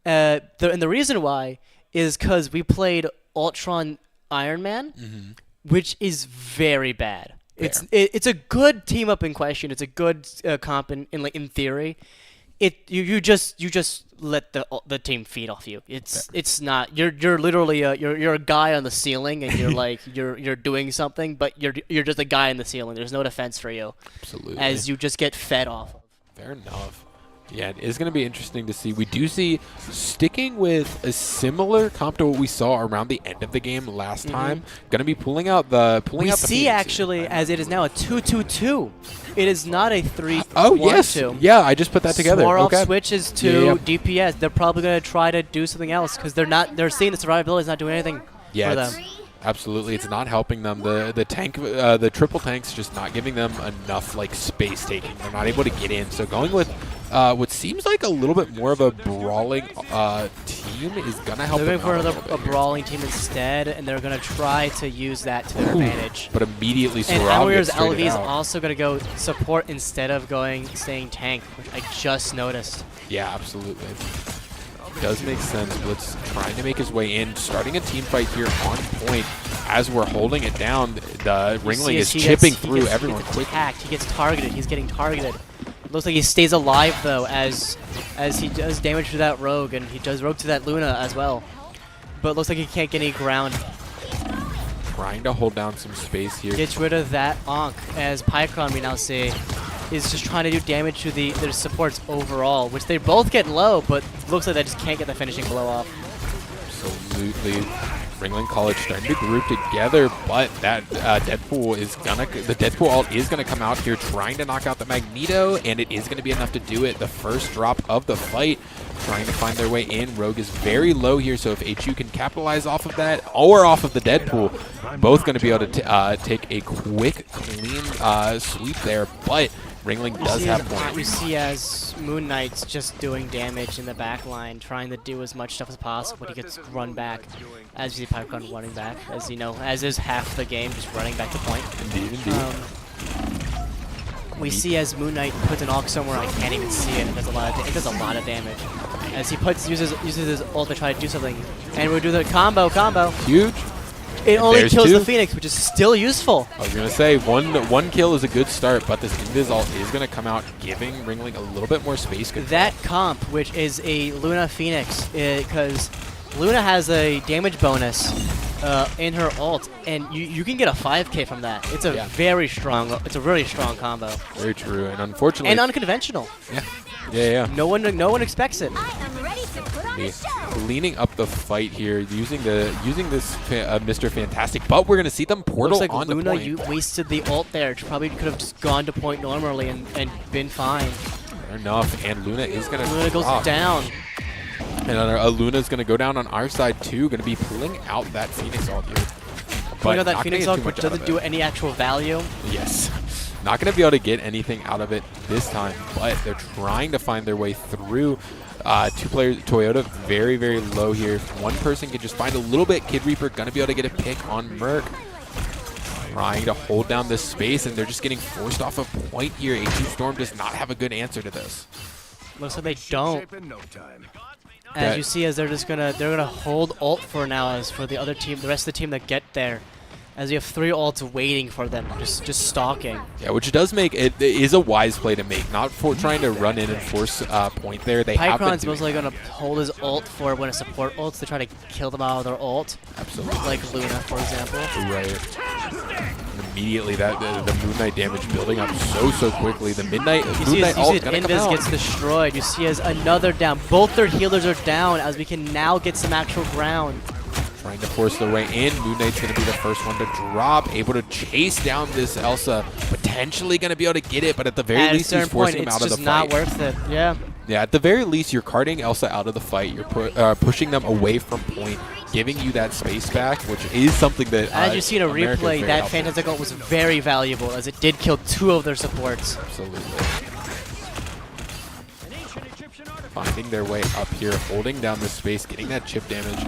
And the reason why is because we played Ultron Iron Man, which is very bad. It's a good team up in question. It's a good comp in theory. You just let the team feed off you. It's not you're literally you're a guy on the ceiling and you're like you're doing something, but you're just a guy in the ceiling. There's no defense for you. Absolutely. As you just get fed off. Fair enough. Yeah, it is going to be interesting to see. We do see sticking with a similar comp to what we saw around the end of the game last time. Going to be pulling out the We see actually as it is now a 2-2-2. It is not a 3-1-2. Oh yes, yeah. I just put that together. Swarovski switches to DPS. They're probably going to try to do something else because they're seeing the survivability is not doing anything for them. Absolutely, it's not helping them. The tank, the triple tank's just not giving them enough like space taking. They're not able to get in. So going with what seems like a little bit more of a brawling team is gonna help. They're going for a brawling team instead, and they're gonna try to use that to their advantage. But immediately, and Warriors LV is also gonna go support instead of staying tank, which I just noticed. Yeah, absolutely. Does make sense. Blitz trying to make his way in, starting a team fight here on point. As we're holding it down, the Ringling is chipping through everyone quickly. He gets targeted. He's getting targeted. Looks like he stays alive though, as he does damage to that Rogue, and he does Rogue to that Luna as well. But looks like he can't get any ground. Trying to hold down some space here. Gets rid of that Ankh, as Pycron we now see is just trying to do damage to their supports overall, which they both get low, but looks like they just can't get the finishing blow off. Absolutely. Ringling College starting to group together, but that Deadpool the Deadpool ult is gonna come out here trying to knock out the Magneto, and it is gonna be enough to do it. The first drop of the fight, trying to find their way in. Rogue is very low here, so if HU can capitalize off of that or off of the Deadpool, both gonna be able to take a quick, clean sweep there, but Ringling does have points. We see as Moon Knight's just doing damage in the back line, trying to do as much stuff as possible, but he gets run back. As you see Pycon running back, as is half the game, just running back to point. Indeed. We see as Moon Knight puts an Ankh somewhere I can't even see it. It does a lot of damage. As he uses his ult to try to do something, and we do the combo. Huge. It only kills the Phoenix, which is still useful. I was gonna say one kill is a good start, but this Invis ult is gonna come out, giving Ringling a little bit more space control. That comp, which is a Luna Phoenix, because Luna has a damage bonus in her ult, and you can get a 5k from that. It's a very strong. It's a really strong combo. Very true, and unfortunately, and unconventional. Yeah. No one expects it. Leaning up the fight here, using this Mr. Fantastic, but we're gonna see them portal Looks like on Luna, the point. you wasted the ult there. She probably could have just gone to point normally and been fine. Fair enough, and Luna is gonna. Luna goes down. And Luna's gonna go down on our side too. Gonna be pulling out that Phoenix ult here. Pulling out that Phoenix ult, which doesn't do any actual value. Yes. Not going to be able to get anything out of it this time, but they're trying to find their way through. Two players, Toyota, very, very low here. If one person can just find a little bit, Kid Reaper going to be able to get a pick on Merc. trying to hold down this space, and they're just getting forced off a point here. HU Storm does not have a good answer to this. Looks like they don't. As you see, as they're gonna hold ult for now, as for the other team, the rest of the team that get there. As you have 3 ults waiting for them, just stalking. Yeah, which does make it is a wise play to make, not for trying to run in and force point there. They have been Pycron's doing mostly going to hold his ult for when a support ults to try to kill them out of their ult. Absolutely. Like Luna, for example. Right. And immediately, the Moon Knight damage building up so quickly. The Moon Knight ult Invis gets destroyed. You see as another down. Both their healers are down, as we can now get some actual ground. Trying to force their way in. Moon Knight's going to be the first one to drop. Able to chase down this Elsa. Potentially going to be able to get it, but at the very least, he's forcing him out of the fight. It's just not worth it. Yeah. Yeah, at the very least, you're carting Elsa out of the fight. You're pushing them away from point, giving you that space back, which is something that as you see in a replay, that Fantastic ult was very valuable, as it did kill 2 of their supports. Absolutely. Finding their way up here, holding down the space, getting that chip damage,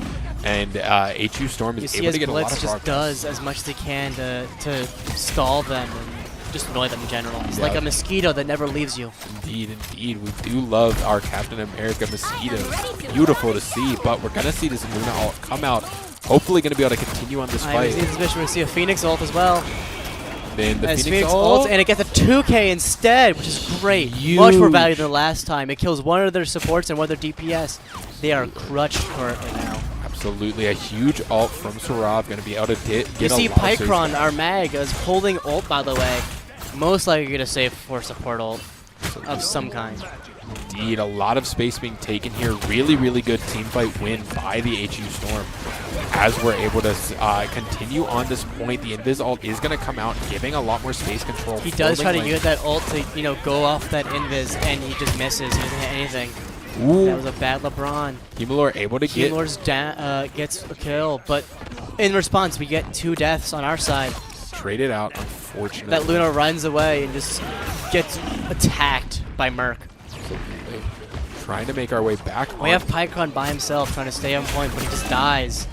and HU Storm is able to get a lot of progress. Just does as much as he can to stall them and just annoy them in general. It's like a mosquito that never leaves you. Indeed. We do love our Captain America mosquitoes. Beautiful to see, but we're going to see this Luna ult come out. Hopefully going to be able to continue on this fight. We're going to see a Phoenix ult as well. Then the Phoenix ult, and it gets a 2K instead, which is great. Huge. Much more value than the last time. It kills one of their supports and one of their DPS. They are crutched currently now. Absolutely, a huge ult from Sarav, going to be able to get you see Pycron, our mag, is holding ult, by the way. Most likely going to save for support ult of some kind. Indeed, a lot of space being taken here. Really good team fight win by the HU Storm. As we're able to continue on this point, the Invis ult is going to come out, giving a lot more space control. He does try to use that ult to, go off that Invis, and he just misses. He doesn't hit anything. Ooh. That was a bad LeBron. Hemolor able to get... Hemolor's gets a kill, but in response, we get 2 deaths on our side. Traded out, unfortunately. That Luna runs away and just gets attacked by Merc. Absolutely. Trying to make our way back. We have Pycron by himself trying to stay on point, but he just dies.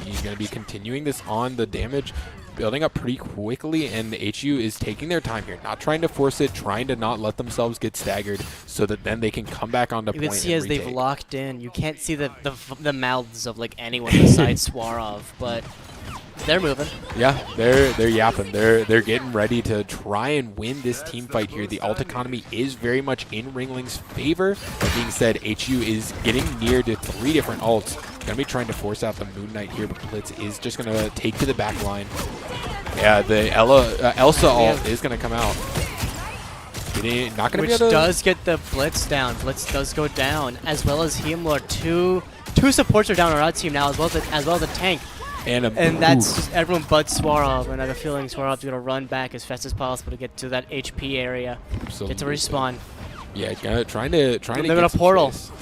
He's going to be continuing this on. The damage building up pretty quickly, and the HU is taking their time here, not trying to force it, trying to not let themselves get staggered so that then they can come back onto point. You can see as they've locked in. You can't see the mouths of like anyone besides Swarov, but they're moving. Yeah, they're yapping. They're getting ready to try and win this team fight here. The ult economy is very much in Ringling's favor. That being said, HU is getting near to 3 different ults. Going to be trying to force out the Moon Knight here, but Blitz is just going to take to the back line. Yeah, the Elsa ult is going to come out. Not going to be able to... Which does get the Blitz down. Blitz does go down, as well as Hemolor. Two supports are down on our team now, as well as the tank. And that's just everyone but Swarov, and I have a feeling Swarov's going to run back as fast as possible to get to that HP area. Absolutely. Get to respawn. Yeah, trying to They're going to portal. Space.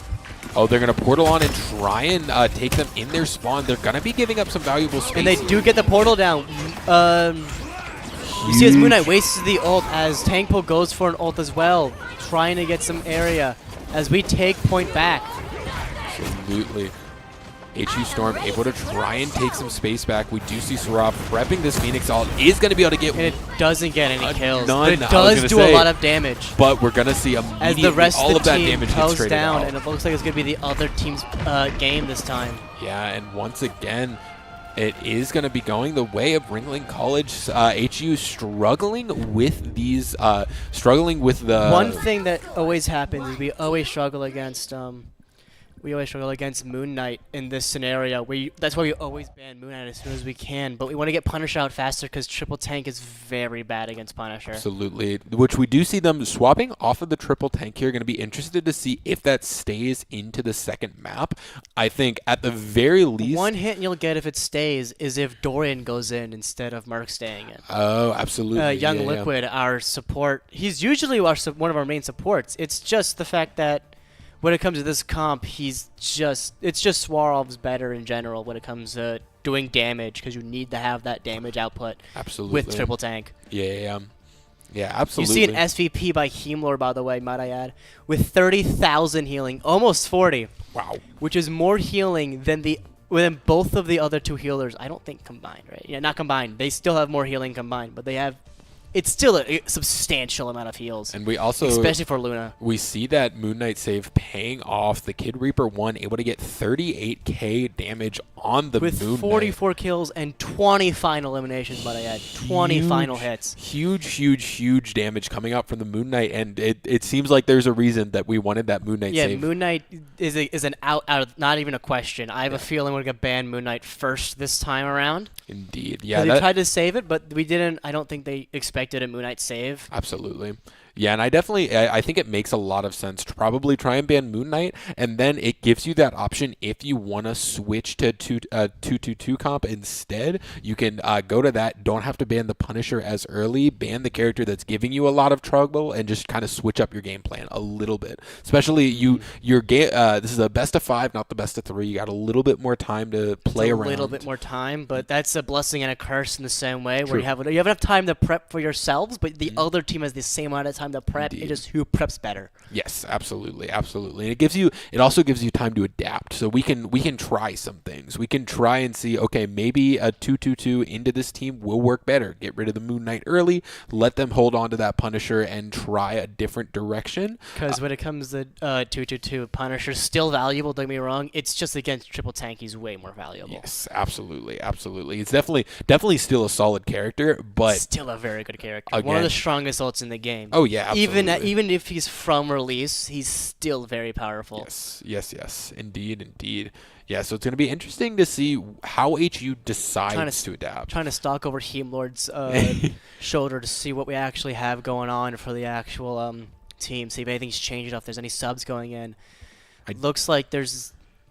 Oh, they're going to portal on and try and take them in their spawn. They're going to be giving up some valuable space. And they do get the portal down. You see as Moon Knight wastes the ult, as Tankpo goes for an ult as well, trying to get some area as we take point back. Absolutely. HU Storm able to try and take some space back. We do see Sarav prepping this Phoenix ult. Is going to be able to get... And it doesn't get any kills. None, but it does do a lot of damage. But we're going to see immediately as the rest all of the that team damage gets traded down, out. and it looks like it's going to be the other team's game this time. Yeah, and once again, it is going to be going the way of Ringling College. HU struggling with these... struggling with the... One thing that always happens is we always struggle against... Moon Knight in this scenario. That's why we always ban Moon Knight as soon as we can. But we want to get Punisher out faster because triple tank is very bad against Punisher. Absolutely. Which we do see them swapping off of the triple tank here. Going to be interested to see if that stays into the second map. I think at the very least... One hint you'll get if it stays is if Dorian goes in instead of Merc staying in. Oh, absolutely. Young Liquid, our support. He's usually one of our main supports. It's just the fact that when it comes to this comp, it's just Swarov's better in general when it comes to doing damage, because you need to have that damage output. Absolutely. With triple tank. Yeah, absolutely. You see an SVP by Hemolor, by the way, might I add, with 30,000 healing, almost 40. Wow. Which is more healing than Within both of the other two healers, I don't think combined, right? Yeah, not combined. They still have more healing combined, but they have. It's still a substantial amount of heals. And we also, especially for Luna, we see that Moon Knight save paying off. The Kid Reaper 1 able to get 38k damage on the with Moon Knight. 44 kills and 20 final eliminations, but I had 20 final hits. Huge damage coming out from the Moon Knight, and it seems like there's a reason that we wanted that Moon Knight save. Yeah, Moon Knight is an out of, not even a question. I have a feeling we're going to ban Moon Knight first this time around. Indeed, yeah. They tried to save it, but we didn't. I don't think they expected a Moon Knight save. Absolutely. Yeah, and I think it makes a lot of sense to probably try and ban Moon Knight, and then it gives you that option if you want to switch to 2-2-2 comp instead. You can go to that, don't have to ban the Punisher as early, ban the character that's giving you a lot of trouble, and just kind of switch up your game plan a little bit. Especially your game. This is a best of 5, not the best of 3. You got a little bit more time to play around. A little bit more time, but that's a blessing and a curse in the same way. Where you have enough time to prep for yourselves, but the other team has the same amount of time to prep. Indeed. It just who preps better. Yes, absolutely. And it also gives you time to adapt. So we can try some things. We can try and see, okay, maybe a 2-2-2 into this team will work better. Get rid of the Moon Knight early, let them hold on to that Punisher and try a different direction. Because when it comes to 2-2-2, Punisher's still valuable, don't get me wrong. It's just against triple tank, he's way more valuable. Yes, absolutely. It's definitely still a solid character, but still a very good character. Again, one of the strongest ults in the game. Oh yeah, absolutely. Even if he's from release, he's still very powerful. Yes. Indeed. Yeah, so it's going to be interesting to see how HU decides to adapt. Trying to stalk over Heamlord's shoulder to see what we actually have going on for the actual team. See if anything's changed, if there's any subs going in. It looks like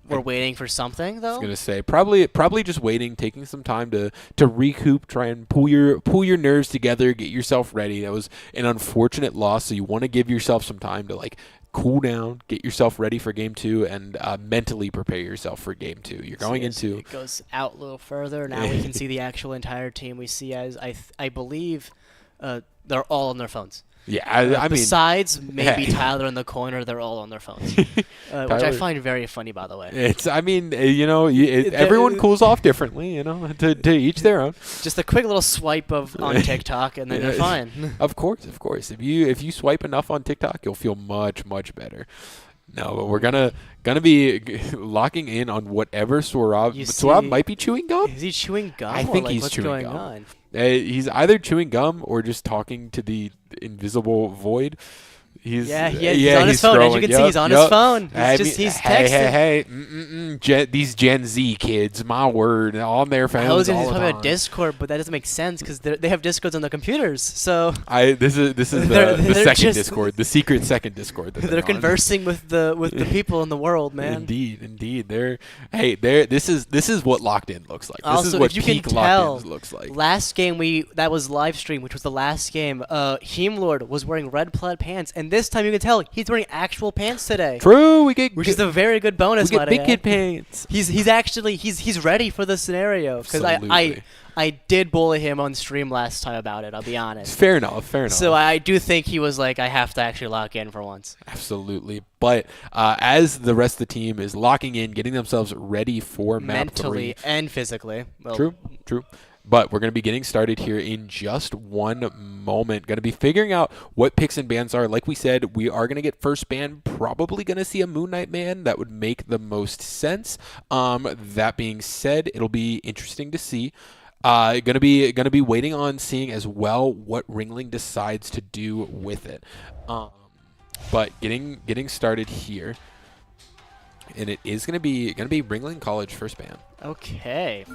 we're waiting for something, though. I was gonna say probably just waiting, taking some time to recoup, try and pull your nerves together, get yourself ready. That was an unfortunate loss, so you want to give yourself some time to cool down, get yourself ready for game 2, and mentally prepare yourself for game 2. You're going into. It goes out a little further. Now we can see the actual entire team. We see as I believe they're all on their phones. Yeah, I mean, besides maybe Tyler in the corner, they're all on their phones, which I find very funny, by the way. Everyone cools off differently, to each their own. Just a quick little swipe on TikTok, and then you're fine. Of course. If you swipe enough on TikTok, you'll feel much better. No, but we're gonna be locking in on whatever Swarab might be chewing gum. Is he chewing gum? I think he's chewing gum. He's either chewing gum or just talking to the invisible void. He's on his phone. As you can see, he's on his phone. He's texting. These Gen Z kids, my word, on their phones. I was going to talk about Discord, but that doesn't make sense because they have Discords on their computers. So this is the second Discord, the secret second Discord. They're conversing with the people in the world, man. Indeed. This is what locked in looks like. This is what peak locked in looks like. Last game that was live stream, which was the last game. Heamlord was wearing red plaid pants, and this time you can tell he's wearing actual pants today. True, which is a very good bonus. We get big kid pants. He's actually ready for the scenario because I did bully him on stream last time about it. I'll be honest. Fair enough. So I do think he was like, I have to actually lock in for once. Absolutely. But as the rest of the team is locking in, getting themselves ready for map 3. Mentally and physically. Well, True. But we're going to be getting started here in just one moment. Going to be figuring out what picks and bans are. Like we said, we are going to get first ban. Probably going to see a Moon Knight ban. That would make the most sense. That being said, it'll be interesting to see. Gonna be waiting on seeing as well what Ringling decides to do with it. But getting started here. And it is gonna be Ringling College first ban. Okay.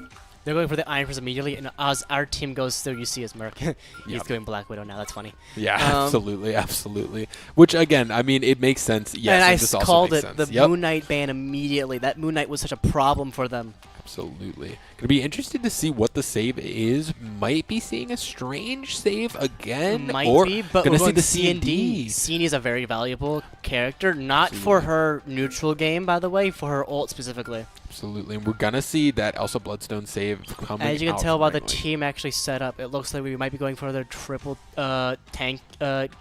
They're going for the Iron Fist immediately, and as our team goes through, you see his Merc. He's going Black Widow now. That's funny. Yeah, absolutely. Which, again, I mean, it makes sense. Yes, and I called it the Moon Knight ban immediately. That Moon Knight was such a problem for them. Absolutely. Gonna be interested to see what the save is. Might be seeing a strange save again. Might or be, but gonna we're see the C&D. C&D is a very valuable character, not for her neutral game, by the way, for her ult specifically. Absolutely, and we're gonna see that Elsa Bloodstone save coming. As you can tell by the team actually set up, it looks like we might be going for their triple tank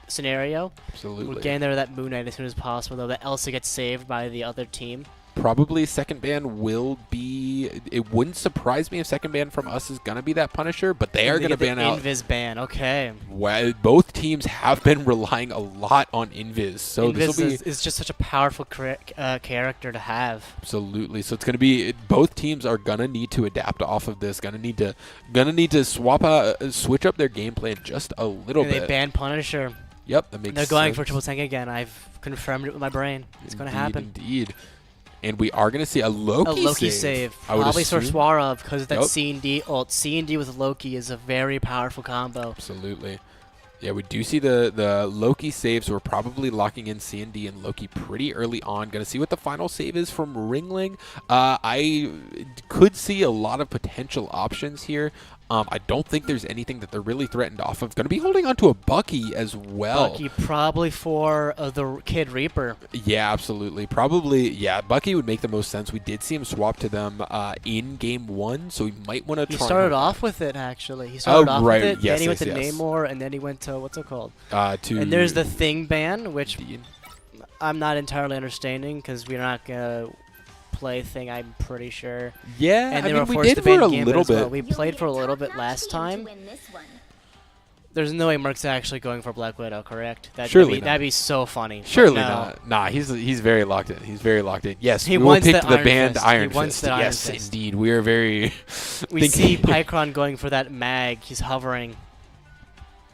scenario. Absolutely. We're getting there to that Moon Knight as soon as possible, though. That Elsa gets saved by the other team. probably second ban will be. It wouldn't surprise me if second ban from us is gonna be that Punisher, but they are gonna ban out Invis ban. Okay. Well, both teams have been relying a lot on Invis, so this will be is just such a powerful character to have. Absolutely. So it's gonna be both teams are gonna need to adapt off of this. Gonna need to switch up their game plan just a little bit. They ban Punisher. Yep, that makes sense. They're going for triple tank again. I've confirmed it with my brain. It's going to happen. Indeed. And we are going to see a Loki save. I would Probably assume. Swarov because of that C&D ult. C&D with Loki is a very powerful combo. Absolutely. Yeah, we do see the Loki saves. We're probably locking in C&D and Loki pretty early on. Going to see what the final save is from Ringling. I could see a lot of potential options here. I don't think there's anything that they're really threatened off of. Going to be holding on to a Bucky as well. Bucky probably for the Kid Reaper. Yeah, absolutely. Probably, yeah, Bucky would make the most sense. We did see him swap to them in Game 1, so we might want to try. He started off with it, actually. He started off with it, yes, then he went to yes. Namor, and then he went to, what's it called? And there's the Thing ban, which I'm not entirely understanding because we're not going to play Thing, I'm pretty sure. Yeah, and I they mean, were we forced did to ban for a Gambit little as well. bit. We played for a little bit last time. There's no way Merc's actually going for Black Widow, correct? That'd be so funny. Surely no. not. Nah, he's very locked in. He's very locked in. Yes, he we will wants pick the the Iron band Fist. Iron He wants Fist. the Iron Yes, Fist. indeed. We are very. We see Pycron going for that mag. He's hovering.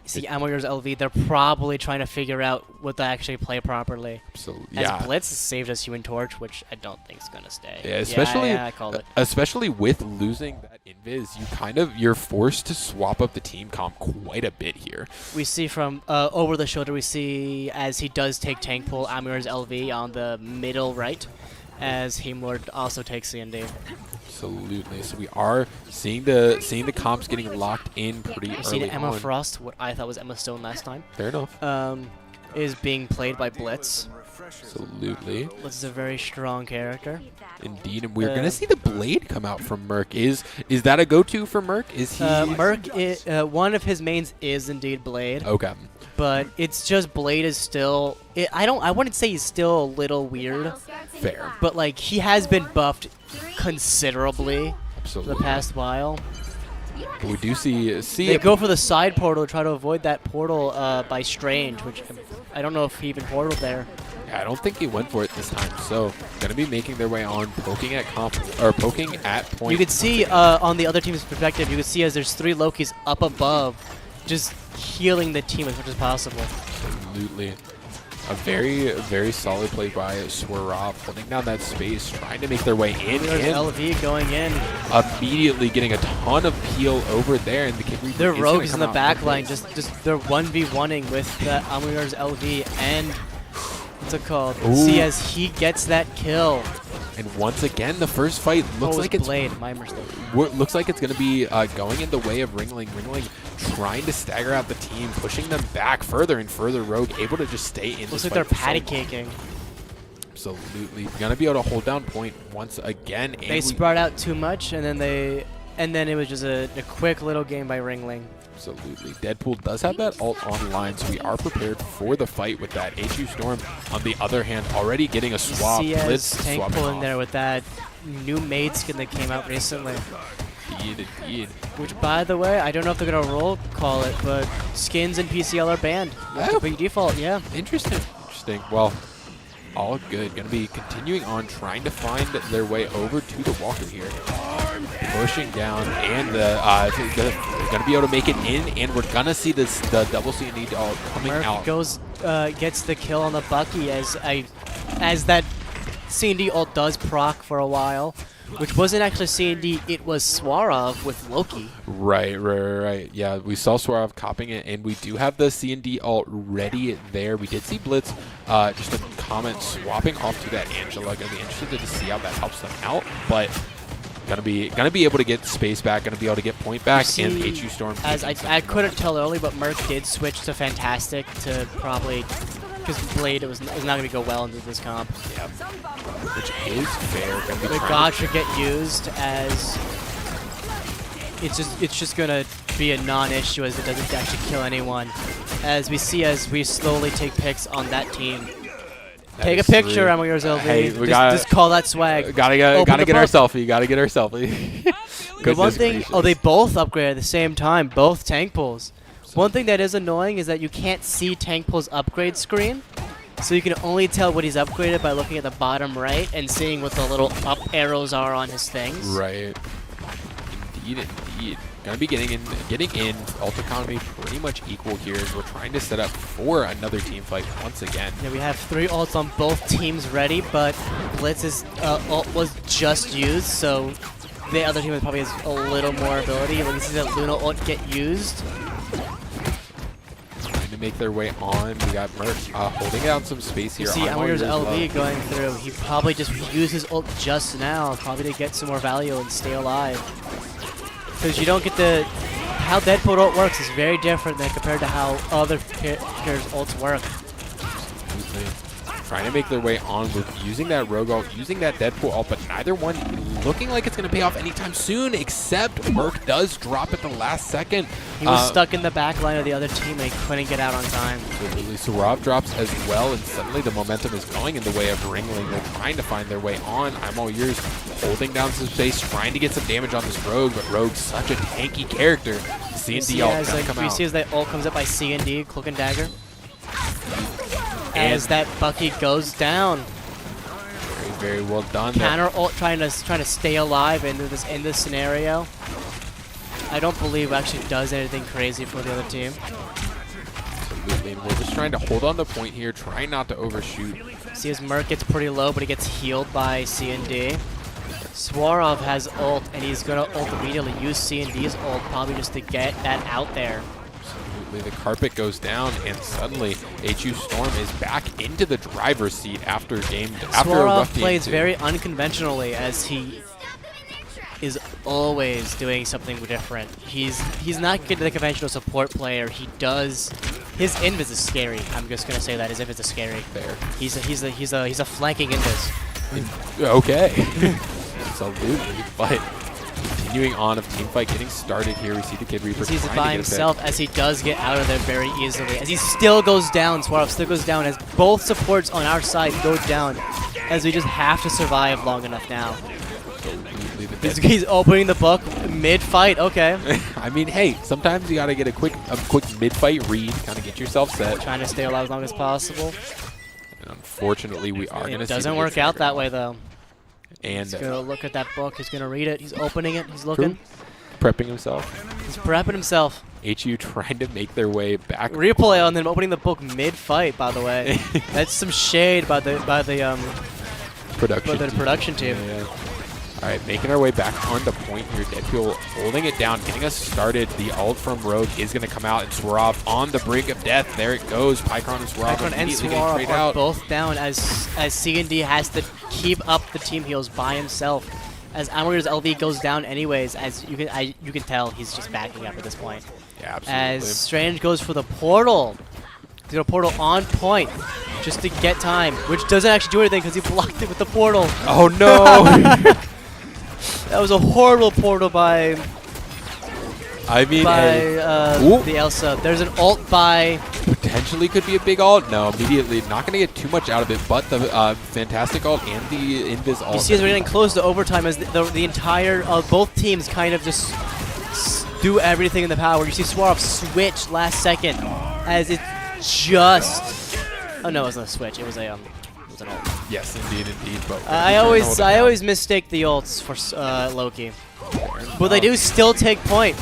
See Amor's LV. They're probably trying to figure out what to actually play properly. Absolutely. As Yeah. Blitz saved us Human Torch, which I don't think is gonna stay. Yeah, especially yeah, I called it. Especially with losing that invis, you're forced to swap up the team comp quite a bit here. We see from over the shoulder. We see as he does take tank pull Amir's LV on the middle right, as Heimlord also takes C&D. Absolutely. So we are seeing the comps getting locked in pretty We early see Emma on. Frost, what I thought was Emma Stone last time. Fair enough. Is being played by Blitz. Absolutely. Blitz is a very strong character. Indeed, and we're gonna see the blade come out from Merc. Is that a go-to for Merc? Is he? Merc, one of his mains is indeed Blade. Okay. But it's just Blade is still. I wouldn't say he's still a little weird. Fair. But like he has been buffed considerably Absolutely. the past while. But we do see They go for the side portal to try to avoid that portal by Strange, which I don't know if he even portaled there. Yeah, I don't think he went for it this time. So gonna be making their way on, poking at poking at point. You could see on the other team's perspective, you could see as there's 3 Lokis up above, just healing the team as much as possible. Absolutely. A very, very solid play by Swarov, holding down that space, trying to make their way in. There's And LV going in. immediately getting a ton of peel over there, and the Kid Reaper Their is gonna rogues in come the out back with line, this. just they're 1v1ing with the Amir's LV and what's it called? Ooh. See as he gets that kill. And once again, the first fight looks like it's Blade, my mistake. looks like it's going to be going in the way of Ringling. Ringling trying to stagger out the team, pushing them back further and further. Rogue able to just stay in Looks this like fight they're for so patty long. caking. Absolutely. Going to be able to hold down point once again. And They spread out too much, and then it was just a quick little game by Ringling. Absolutely. Deadpool does have that ult online, so we are prepared for the fight with that. HU Storm, on the other hand, already getting a swap. CS tank swapping pull in off. there with that new maid skin that came out recently. Indeed. Which, by the way, I don't know if they're going to roll call it, but skins in PCL are banned. Oh. By default, yeah. Interesting. Well, all good. Going to be continuing on, trying to find their way over to the Walker here. Pushing down, and going to be able to make it in, and we're going to see the double C&D coming Murph out. gets the kill on the Bucky as that C&D ult does proc for a while, which wasn't actually C&D, it was Swarov with Loki. Right. Yeah, we saw Swarov copying it, and we do have the C&D ult ready there. We did see Blitz, just a comment swapping off to that Angela. Gonna be interested to see how that helps them out, but gonna be able to get space back, gonna be able to get point back, and HU Storm. As I couldn't tell early, but Merc did switch to Fantastic to probably, because Blade was not going to go well into this comp. Yeah. Which is fair. Gonna be The trying God should get used as it's just gonna be a non-issue as it doesn't actually kill anyone. As we slowly take picks on that team. Take a picture, Emma LV. Hey, we just call that swag. Gotta get our selfie. Gotta get our selfie. The one thing, they both upgrade at the same time, both tank pulls. One thing that is annoying is that you can't see tank pull's upgrade screen, so you can only tell what he's upgraded by looking at the bottom right and seeing what the little up arrows are on his things. Right. Indeed. Gonna be getting in. Ult economy pretty much equal here as we're trying to set up for another team fight once again. Yeah, we have 3 ults on both teams ready, but Blitz's ult was just used, so the other team probably has a little more ability. We can see that Luna ult get used. Trying to make their way on. We got Merc holding down some space here. You see Amir's LV going through. He probably just used his ult just now, probably to get some more value and stay alive. Because you don't get the... How Deadpool ult works is very different than compared to how other characters' ults work. Trying to make their way on with using that Rogue ult, using that Deadpool ult, but neither one looking like it's going to pay off anytime soon, except Merc does drop at the last second. He was stuck in the back line of the other team and he couldn't get out on time. So Rob drops as well, and suddenly the momentum is going in the way of Ringling. They're trying to find their way on. I'm all ears, holding down some space, trying to get some damage on this Rogue, but Rogue's such a tanky character. C&D ult gonna come out. You see as that ult comes up by C&D, Cloak and Dagger. As that Bucky goes down. Very, very well done. Counter ult trying to stay alive in this scenario. I don't believe actually does anything crazy for the other team. Absolutely, and we're just trying to hold on the point here, trying not to overshoot. See as Merc gets pretty low, but he gets healed by C&D. Swarov has ult, and he's gonna ult immediately. Use C&D's ult probably just to get that out there. The carpet goes down, and suddenly HU Storm is back into the driver's seat after a rough game. Swarov plays very unconventionally, as he is always doing something different. He's not good at the conventional support player. He does his invis is scary. I'm just gonna say that his invis is scary. Fair. He's a flanking invis. Okay. Absolutely, but. Continuing on of teamfight getting started here. We see the Kid Reaper. He sees it by himself as he does get out of there very easily. As he still goes down, Swarov still goes down as both supports on our side go down. As we just have to survive long enough now. He's opening the book mid-fight, okay. I mean, hey, sometimes you gotta get a quick mid-fight read, kind of get yourself set. Trying to stay alive as long as possible. And unfortunately, we are gonna see. It doesn't work out that way though. And he's gonna look at that book. He's gonna read it. He's opening it. He's looking. Prepping himself. He's prepping himself. HU trying to make their way back. Replay on them opening the book mid-fight. By the way, that's some shade by the production team. Yeah. All right, making our way back on the point here. Deadpool holding it down, getting us started. The ult from Rogue is going to come out, and Swarov on the brink of death. There it goes. Pycron and Swarov immediately getting traded out. Both down as C&D has to keep up the team heals by himself. As Amir's LV goes down anyways, as you can tell, he's just backing up at this point. Yeah, absolutely. As Strange goes for the portal. He's got a portal on point just to get time, which doesn't actually do anything because he blocked it with the portal. Oh, no. That was a horrible portal by the Elsa. There's an ult by... Potentially could be a big ult. No, immediately not going to get too much out of it, but the fantastic ult and the invis ult. You see as we're getting close to overtime as the entire... both teams kind of just do everything in the power. You see Swarov switch last second as it just... Oh no, it wasn't a switch. It was a... an ult. Yes, indeed. But I always mistake the ults for Loki, but they do still take point,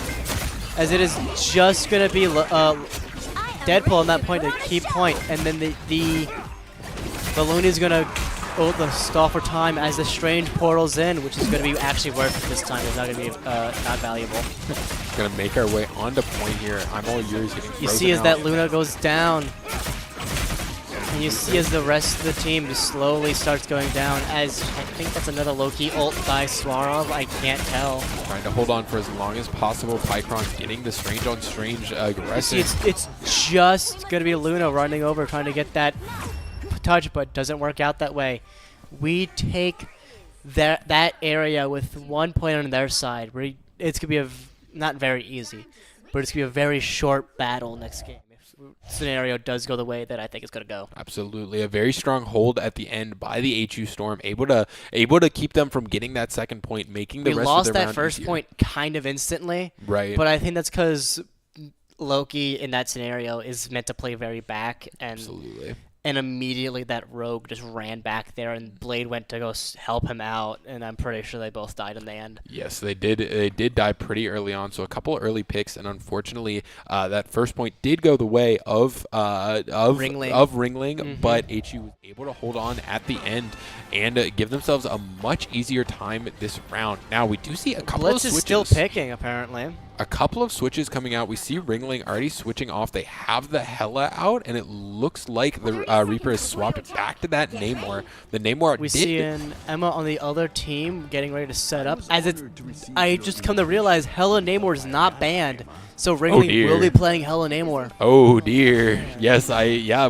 as it is just gonna be Deadpool on that point to keep point, and then the Looney's gonna ult the stall for time as the Strange portals in, which is gonna be actually worth it this time. It's not gonna be not valuable. Gonna make our way onto point here. I'm all yours. You see as that Luna goes down. And you see as the rest of the team just slowly starts going down, as I think that's another Loki ult by Swarov, I can't tell. Trying to hold on for as long as possible. Pycron getting the Strange on Strange aggressive. You see, it's just going to be Luna running over trying to get that touch, but doesn't work out that way. We take that area with 1 point on their side. It's going to be not very easy, but it's going to be a very short battle next game. scenario does go the way that I think it's going to go. Absolutely, a very strong hold at the end by the HU Storm, able to keep them from getting that second point, making the We rest lost of their that round first easier. point kind of instantly, Right. but I think that's because Loki in that scenario is meant to play very back, and Absolutely. and immediately that rogue just ran back there, and Blade went to go help him out, and I'm pretty sure they both died in the end. Yes, they did. They did die pretty early on, so a couple of early picks, and unfortunately, that first point did go the way of Ringling, but HU was able to hold on at the end and give themselves a much easier time this round. Now we do see a couple Blitz of is switches. still picking apparently. A couple of switches coming out. We see Ringling already switching off. They have the Hella out, and it looks like the Reaper has swapped back to that Namor. The Namor We did see an Emma on the other team getting ready to set up. I just come to realize Hella Namor is not banned, so Ringling dear. will be playing Hella Namor. Oh dear. Yes,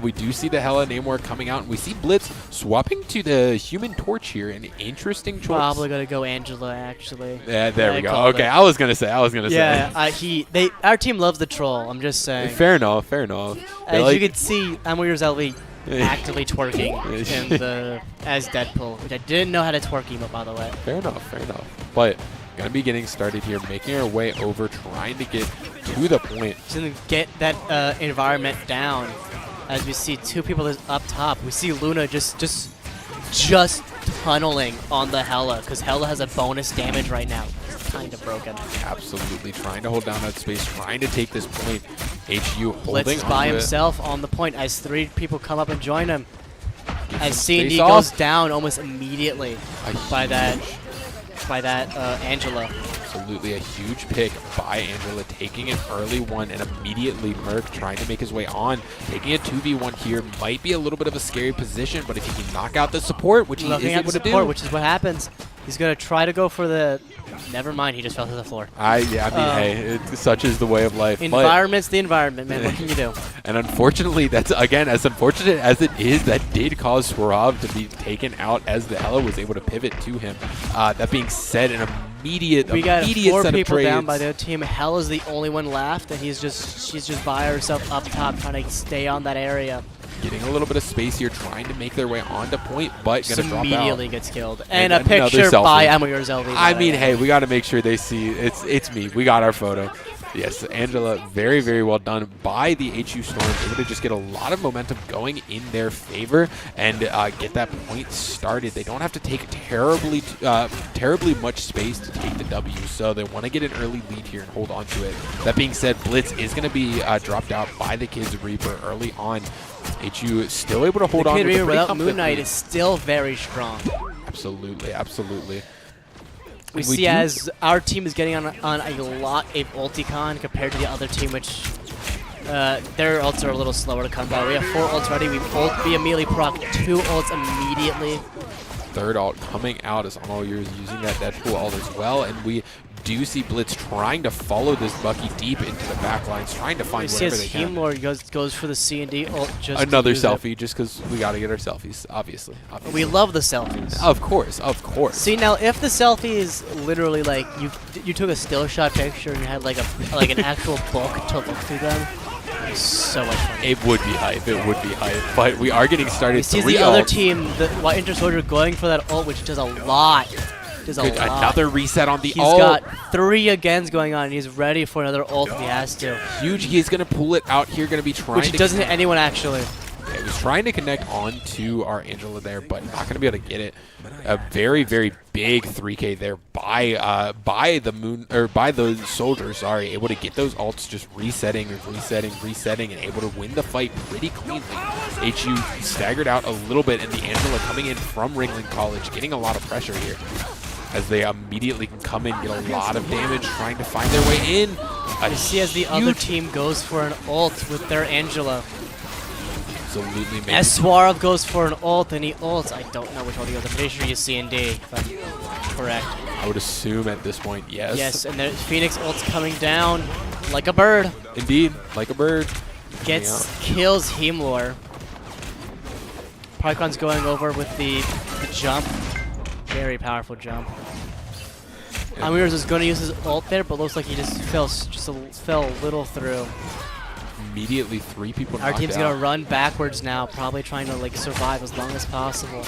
we do see the Hella Namor coming out, and we see Blitz swapping to the Human Torch here. An interesting choice. Probably gonna go Angela actually. Yeah, there we go. called Okay, it. I was gonna say. Yeah, our team loves the troll. I'm just saying. Fair enough. Fair enough. As you can see, Warriors LV actively twerking in the as Deadpool, which I didn't know how to twerk emote, by the way. Fair enough. Fair enough. But gonna be getting started here, making our way over, trying to get to the point. Just gonna get that environment down. As we see two people up top, we see Luna just tunneling on the Hella, because Hella has a bonus damage right now. It's kind of broken. Absolutely trying to hold down that space, trying to take this point. HU Blitz holding is by onto it. himself on the point as three people come up and join him. As C&D space goes off. down almost immediately by that Angela. Absolutely a huge pick by Angela, taking an early one, and immediately Merc trying to make his way on. Taking a 2v1 here might be a little bit of a scary position, but if he can knock out the support, which he is able to do. Which is what happens. He's going to try to go for the... Never mind, he just fell to the floor. Hey, such is the way of life. Environment's the environment, man. What can you do? And unfortunately, that's, again, as unfortunate as it is, that did cause Swarov to be taken out as the Hella was able to pivot to him. That being said, an immediate We got four set of people down trades. by their team. Hella's the only one left, and she's just by herself up top trying to stay on that area. Getting a little bit of space here, trying to make their way onto point, but Just gonna drop out. immediately gets killed. And And a another picture selfie. by Warriors LV. I mean, hey, we got to make sure they see it's me. We got our photo. Yes, Angela, very, very well done by the HU Storm. Able to just get a lot of momentum going in their favor and get that point started. They don't have to take terribly much space to take the W, so they want to get an early lead here and hold on to it. That being said, Blitz is going to be dropped out by the Kids Reaper early on. HU is still able to hold on to it pretty without Moon Knight comfortably. is still very strong. Absolutely, absolutely. We see as our team is getting on a lot of ulticon compared to the other team, which their ults are a little slower to come by. We have 4 ults ready. We immediately proc 2 ults immediately. Third ult coming out as Warriors using that Deadpool ult as well, and we do see Blitz trying to follow this Bucky deep into the back lines, trying to find We see whatever as they can. Hemlord goes for the C&D ult just Another to use it. selfie, just because we got to get our selfies, obviously. We love the selfies. Of course, of course. See, now if the selfie is literally like you took a still shot picture and you had like an actual book to look through them, it'd be so much fun. It would be hype. It would be hype. But we are getting started. We see 3 the other ults. team, the White Inter Soldier, going for that ult, which does a lot. Good, another reset on the He's ult. got 3 agains going on, and he's ready for another ult if he has to. Huge. He's going to pull it out here. Going to be trying Which to doesn't hit anyone, actually. Yeah, he was trying to connect onto our Angela there, but not going to be able to get it. A very, very big 3K there by the soldiers. Sorry, able to get those ults just resetting, and able to win the fight pretty cleanly. HU staggered out a little bit, and the Angela coming in from Ringling College, getting a lot of pressure here. As they immediately can come in, get a lot of damage, trying to find their way in. You see as the other team goes for an ult with their Angela. Absolutely making As Swarov goes for an ult and he ults. I don't know which one he goes. I'm pretty sure he's C&D, if I'm correct. I would assume at this point, yes. Yes, and the Phoenix ult's coming down like a bird. Indeed, like a bird. Kills Hemlor. Parkon's going over with the jump. Very powerful jump. Amirs is going to use his ult there, but looks like he just fell a little through. Immediately 3 people Our knocked team's out. gonna run backwards now, probably trying to like survive as long as possible.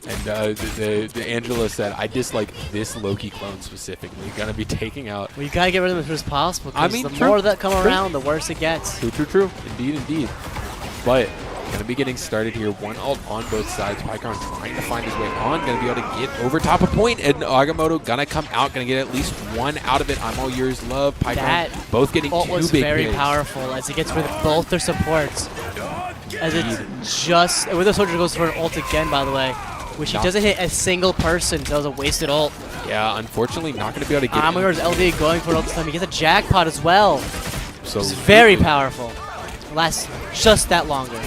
And the Angela said, I dislike this Loki clone specifically. Gonna be taking out. Well, you gotta get rid of them as soon as possible, I because mean, the true, more that come true. around, the worse it gets. True. Indeed. But gonna be getting started here. One ult on both sides. Pycron trying to find his way on. Gonna be able to get over top of point. And Agamotto gonna come out. Gonna get at least one out of it. I'm all yours, love. Pycron That both getting ult 2 was big very hits. powerful as it gets rid of both their supports. As it's just, with the soldier goes for an ult again, by the way, which he doesn't hit a single person, so it was a wasted ult. Yeah, unfortunately not gonna be able to get Amagor's LD going for an ult this time. He gets a jackpot as well. So It's very powerful. Lasts just that longer.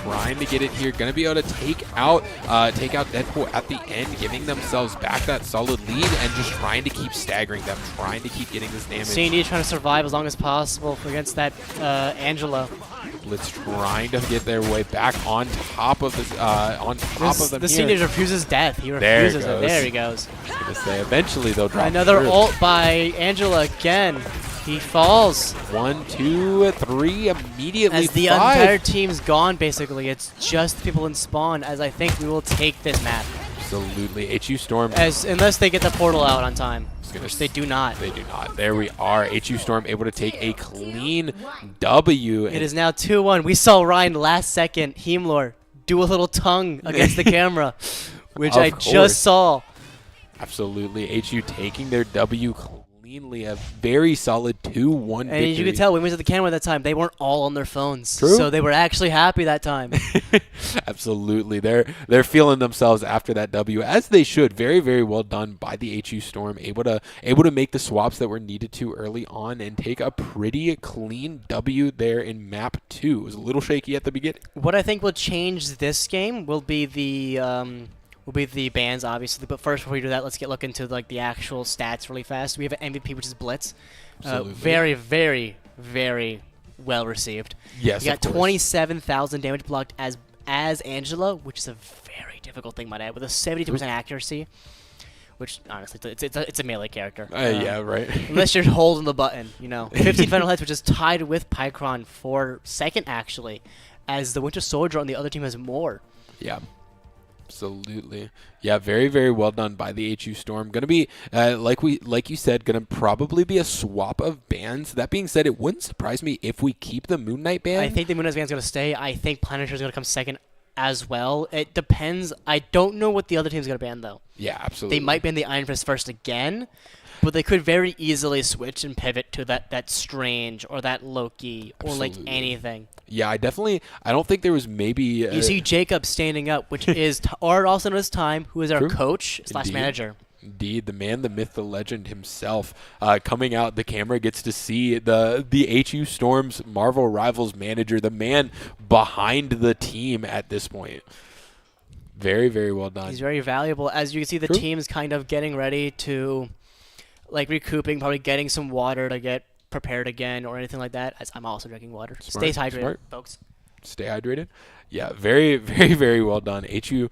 Trying to get it here, gonna be able to take out Deadpool at the end, giving themselves back that solid lead, and just trying to keep staggering them, trying to keep getting this damage. C&D trying to survive as long as possible against that Angela. Blitz trying to get their way back on top of this, of them The here. C&D refuses death. He There it refuses it. goes. There he goes. I was gonna say, eventually they'll drop Another through. ult by Angela again. He falls. 1, 2, 3, immediately As the 5. entire team's gone, basically. It's just people in spawn, as I think we will take this map. Absolutely, HU Storm. Unless they get the portal out on time, gonna which they do not. They do not. There we are. HU Storm able to take a clean W. It is now 2-1. We saw Ryan last second, Heimlor, do a little tongue against the camera, which Of I course. just saw. Absolutely. HU taking their W cleanly. A very solid 2-1 And victory. you could tell when we was at the camera that time, they weren't all on their phones. True. So they were actually happy that time. Absolutely. They're feeling themselves after that W, as they should. Very, very well done by the HU Storm. Able to make the swaps that were needed to early on and take a pretty clean W there in map 2. It was a little shaky at the beginning. What I think will change this game will be the bans, obviously. But first, before we do that, let's look into like the actual stats really fast. We have an MVP, which is Blitz. Absolutely. Very, very, very well received. Yes, You got of course. 27,000 damage blocked as Angela, which is a very difficult thing, might add, with a 72% accuracy. Which honestly, it's a melee character. Yeah, right. Unless you're holding the button, you know. 15 final hits, which is tied with Pycron for second, actually, as the Winter Soldier on the other team has more. Yeah. Absolutely. Yeah, very, very well done by the HU Storm. Gonna be, like you said, gonna probably be a swap of bans. That being said, it wouldn't surprise me if we keep the Moon Knight ban. I think the Moon Knight's ban's going to stay. I think Planisher's going to come second as well. It depends. I don't know what the other team's going to ban, though. Yeah, absolutely. They might ban the Iron Fist first again, but they could very easily switch and pivot to that Strange or that Loki or like Absolutely. anything. Yeah, I don't think there was maybe... You see Jacob standing up, which is, or also known as Time, who is our True. coach / Indeed. manager. Indeed, the man, the myth, the legend himself, coming out. The camera gets to see the HU Storm's Marvel Rivals manager, the man behind the team at this point. Very, very well done. He's very valuable. As you can see, the True. team's kind of getting ready to, like, recouping, probably getting some water to get prepared again or anything like that, as I'm also drinking water. Smart, Stay hydrated, smart. folks. Stay hydrated. Yeah, very, very, very well done. HU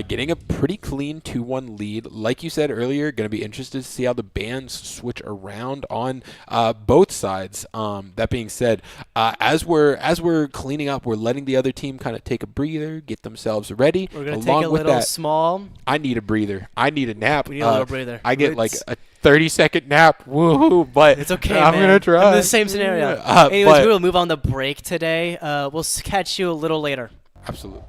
getting a pretty clean 2-1 lead. Like you said earlier, going to be interested to see how the bans switch around on both sides. That being said, as we're cleaning up, we're letting the other team kind of take a breather, get themselves ready. We're going to Along take a with little that, small. I need a breather. I need a nap. We need a little breather. I get like It's- a 30-second nap. Woohoo! But It's okay, I'm man. gonna try. In the same scenario. Anyways, but- we will move on to break today. We'll catch you a little later. Absolutely.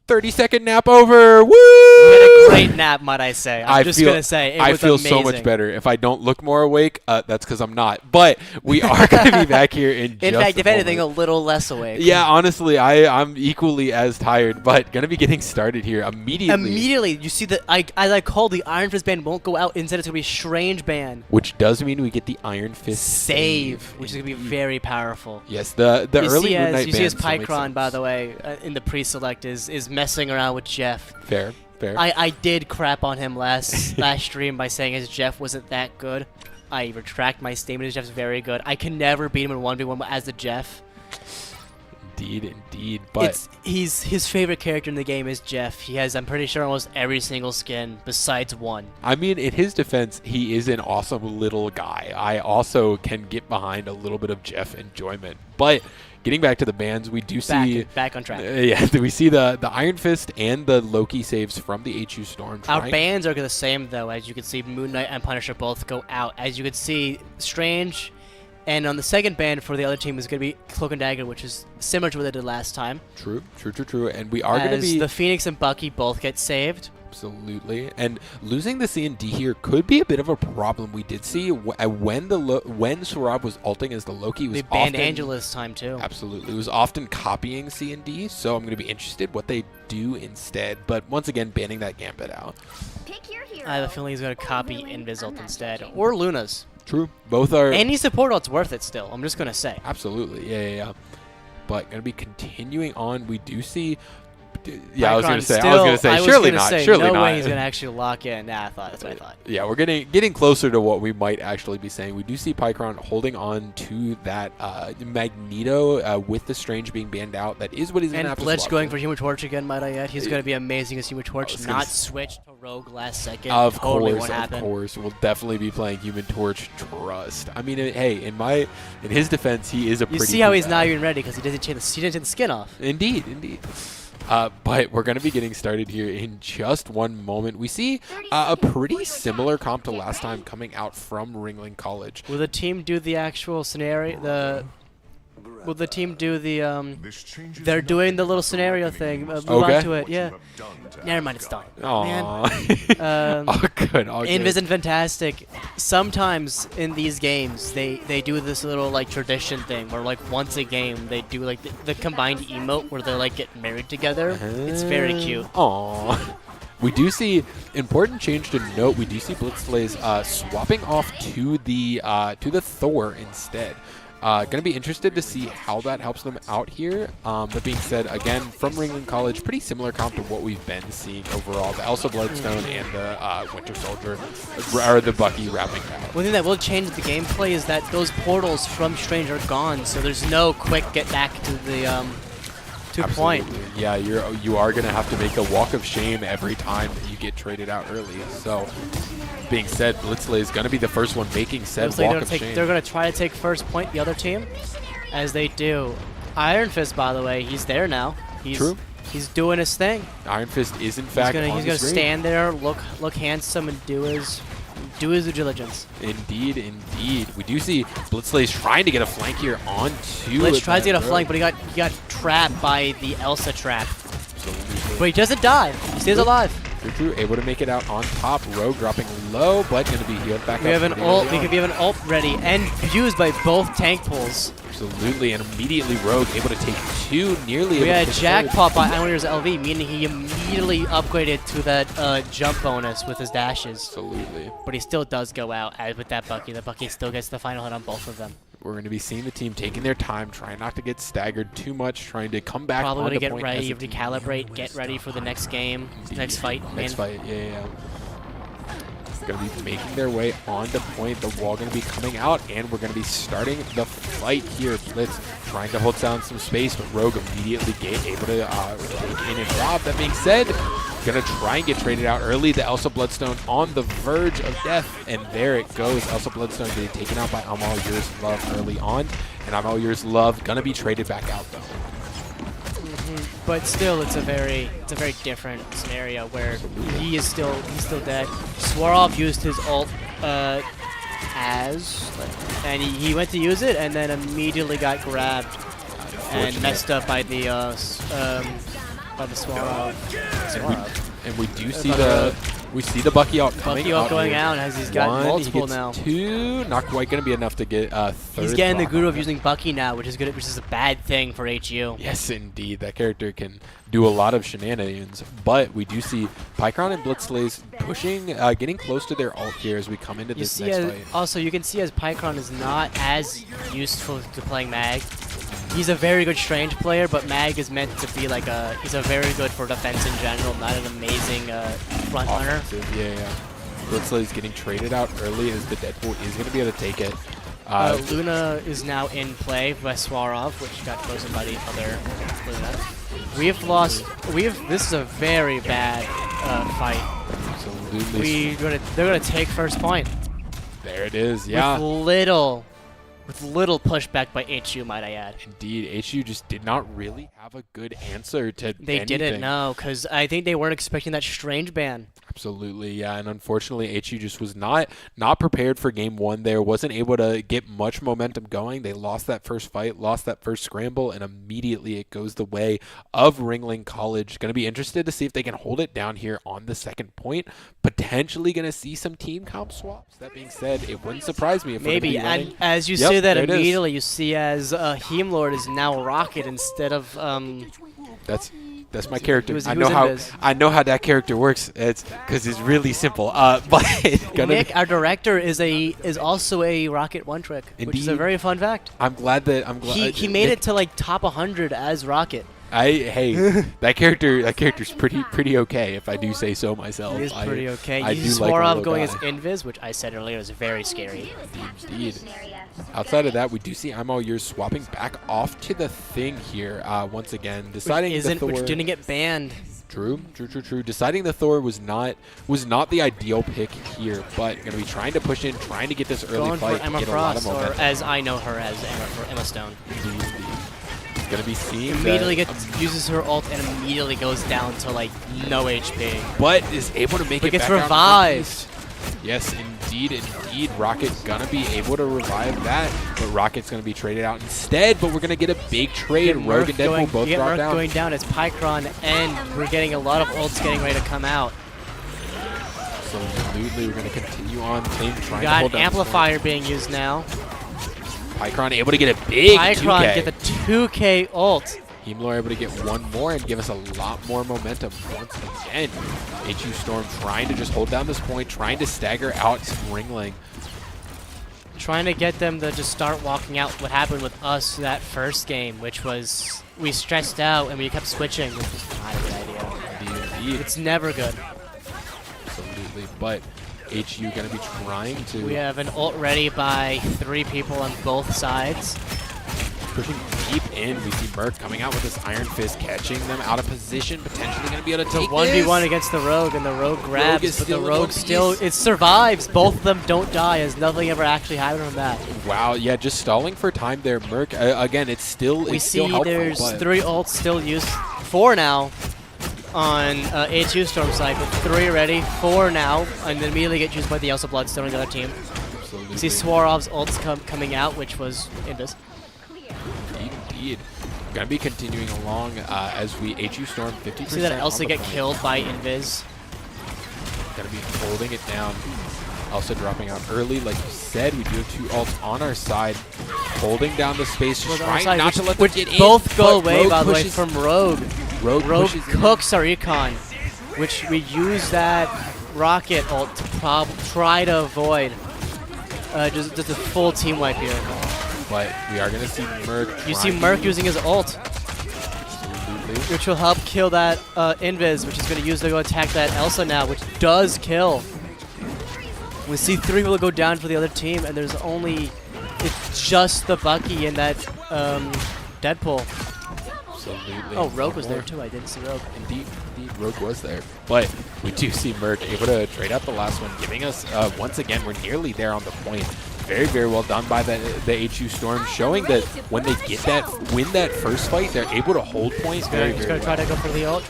"30-second nap over. Woo! We had a great nap, might I say. I'm just going to say, it was I feel amazing. so much better. If I don't look more awake, that's because I'm not. But we are going to be back here in just In fact, if anything, a moment. little less awake. Yeah, honestly, I'm equally as tired, but going to be getting started here immediately. Immediately, you see that, as I called, the Iron Fist ban won't go out. Instead, it's going to be Strange ban. Which does mean we get the Iron Fist Save, which is going to be very powerful. Yes, the early Moon Knight You see as ban still makes Pycron, by sense. the way, in the pre-select is messing around with Jeff. Fair. I did crap on him last stream by saying his Jeff wasn't that good. I retract my statement. His Jeff's very good. I can never beat him in 1v1 as a Jeff. Indeed. But His favorite character in the game is Jeff. He has, I'm pretty sure, almost every single skin besides one. I mean, in his defense, he is an awesome little guy. I also can get behind a little bit of Jeff enjoyment. But getting back to the bans, we do see back on track. We see the Iron Fist and the Loki saves from the HU Storm. Our bans are the same though. As you can see, Moon Knight and Punisher both go out. As you can see, Strange, and on the second ban for the other team is going to be Cloak and Dagger, which is similar to what they did last time. True. And we are going to be the Phoenix and Bucky both get saved. Absolutely, and losing the C&D here could be a bit of a problem. We did see when Sorab was ulting as the Loki, was they banned often, Angela this time too. Absolutely, it was often copying C&D, so I'm going to be interested what they do instead. But once again, banning that Gambit out. I have a feeling he's going to copy Invis ult instead, or Luna's. True, both are. Any support ult's worth it still. I'm just going to say. Absolutely, yeah. But going to be continuing on. We do see. Yeah, I was going to say. Surely not. No way he's going to actually lock in. Nah, that's what I thought. Yeah, we're getting closer to what we might actually be saying. We do see Pycron holding on to that Magneto with the Strange being banned out. That is what he's going to have to Blitz swap going to. for Human Torch again, might I add. He's going to be amazing as Human Torch, not switch to Rogue last second. Of totally course. We'll definitely be playing Human Torch. Trust. I mean, hey, in his defense, he is a pretty. You see how he's not even ready because he didn't take the skin off. Indeed. But we're going to be getting started here in just one moment. We see a pretty similar comp to last time coming out from Ringling College. Will the team do the actual scenario? Will the team do the they're doing the little scenario thing. Move on to it. Yeah. Never mind, it's done. Aww. Man. Good. Invis and Fantastic. Sometimes in these games they do this little like tradition thing where like once a game they do like the combined emote where they like get married together. It's very cute. Aww. We do see important change to note. We do see Blitzlays swapping off to the Thor instead. Gonna be interested to see how that helps them out here. That being said, again, from Ringling College, pretty similar comp to what we've been seeing overall. The Elsa Bloodstone and the Winter Soldier, or the Bucky wrapping out. One thing that will change the gameplay is that those portals from Strange are gone, so there's no quick get back to the point. Yeah, you are gonna have to make a walk of shame every time that you get traded out early. So, being said, Blitzlay is gonna be the first one making said walk of shame. They're gonna try to take first point, the other team, as they do. Iron Fist, by the way, he's there now. True. He's doing his thing. Iron Fist is in fact he's gonna the screen. stand there, look handsome, and do his due diligence. Indeed. We do see Blitzlay's trying to get a flank here onto. Blitz tries to get a flank, but he got trapped by the Elsa trap. But he doesn't die. He stays alive. True. Able to make it out on top. Rogue dropping low, but going to be healed back up. We have an ult ready and used by both tank pulls. Absolutely, and immediately Rogue able to take two, nearly. We had a jackpot by Ironwarrior's LV, meaning he immediately upgraded to that jump bonus with his dashes. Absolutely. But he still does go out with that Bucky. The Bucky still gets the final hit on both of them. We're going to be seeing the team taking their time, trying not to get staggered too much, trying to come back. Probably to get point ready, recalibrate, get ready for the next game, next fight. Yeah. Going to be making their way onto point. The wall going to be coming out, and we're going to be starting the fight here. Blitz trying to hold down some space, but Rogue immediately able to take in and rob. That being said, going to try and get traded out early. The Elsa Bloodstone on the verge of death, and there it goes. Elsa Bloodstone getting taken out by Amal Year's Love early on, and Amal Year's Love going to be traded back out though. But still, it's a very different scenario where he's still dead. Swarov used his ult and he went to use it and then immediately got grabbed and messed up by the Swarov. And we do see the Bucky ult coming Bucky ult out going here. out as he's got multiple he gets now. 2, not quite going to be enough to get a third. He's getting the block groove on of it. using Bucky now, which is good, which is a bad thing for HU. Yes, indeed. That character can do a lot of shenanigans. But we do see Pycron and Blitzlaze pushing, getting close to their ult here as we come into this next fight. Also, you can see as Pycron is not as useful to playing Mag. He's a very good strange player, but Mag is meant to be like he's a very good for defense in general, not an amazing front runner. Yeah. Blitzlaze getting traded out early as the Deadpool is going to be able to take it. Luna is now in play by Swarov, which got frozen by the other Luna. This is a very bad fight. Absolutely. They're gonna take first point. There it is, yeah. With little pushback by HU, might I add. Indeed, HU just did not really have a good answer to They didn't, no, because I think they weren't expecting that strange ban. Absolutely, yeah, and unfortunately, HU just was not prepared for game 1 there, wasn't able to get much momentum going. They lost that first fight, lost that first scramble, and immediately it goes the way of Ringling College. Going to be interested to see if they can hold it down here on the second point. Potentially going to see some team comp swaps. That being said, it wouldn't surprise me if maybe, we're and as you say that immediately, you see as Heemlord is now Rocket instead of That's my character. I know how that character works. It's because it's really simple. But Nick, our director, is also a Rocket one trick, which is a very fun fact. I'm glad he made it to like top 100 as Rocket. That character's pretty okay if I do say so myself. He is pretty okay. I You do swore like off going as Invis, which I said earlier was very scary. Indeed. Outside of that, we do see I'm All Yours swapping back off to the Thing here once again, deciding which didn't get banned. True. Deciding the Thor was not the ideal pick here, but going to be trying to push in, trying to get this early Going fight. for Emma get Frost, a lot of or as I know her as Emma Stone. Indeed. Going to be seeing immediately uses her ult and immediately goes down to like no HP, but is able to make it gets back revived. Yes, indeed. Rocket gonna be able to revive that, but Rocket's gonna be traded out instead. But we're gonna get a big trade. Rogue and Deadpool both drop down. Going down as Pycron, and we're getting a lot of ults getting ready to come out. Absolutely, we're gonna continue on. Thing trying got to hold an amplifier being used now. Pycron able to get a big Pycron 2K. get the 2K ult. Heemlor able to get one more and give us a lot more momentum once again. HU Storm trying to just hold down this point, trying to stagger out Ringling. Trying to get them to just start walking out what happened with us that first game, which was we stressed out and we kept switching, which was not a good idea. Indeed. It's never good. Absolutely, but HU going to be trying to... We have an ult ready by 3 people on both sides. Pushing deep in, we see Merc coming out with his Iron Fist, catching them out of position, potentially going to be able to take It's a 1v1 against the Rogue, and the Rogue grabs, but the Rogue still, it survives. Both of them don't die, as nothing ever actually happened from that. Wow, yeah, just stalling for time there. Merc, again, it's still helpful. We see there's 3 ults still used, 4 now on HU Storm side, but 3 ready, 4 now, and then immediately get used by the Elsa Bloodstone on the other team. Absolutely. You see Swarov's ults coming out, which was Invis. Indeed. Going to be continuing along as we HU Storm 50%. See that Elsa get killed by Invis. Going to be holding it down. Elsa dropping out early. Like you said, we do have 2 ults on our side. Holding down the space, just trying not to let them get in. Both go away, Rogue by the way, pushes- from Rogue. Rogue cooks our econ, which we use that rocket ult to try to avoid just a full team wipe here. But we are going to see Merc. You see Merc using his ult, which will help kill that Invis, which is going to use to go attack that Elsa now, which does kill. We see 3 people go down for the other team, and there's it's just the Bucky and that Deadpool. Absolutely. Oh, Rogue was there too. I didn't see Rogue. Indeed, Rogue was there. But we do see Merc able to trade out the last one, giving us, once again, we're nearly there on the point. Very, very well done by the HU Storm, showing that when they win that first fight, they're able to hold points very, He's very going to well. try to go for the ult,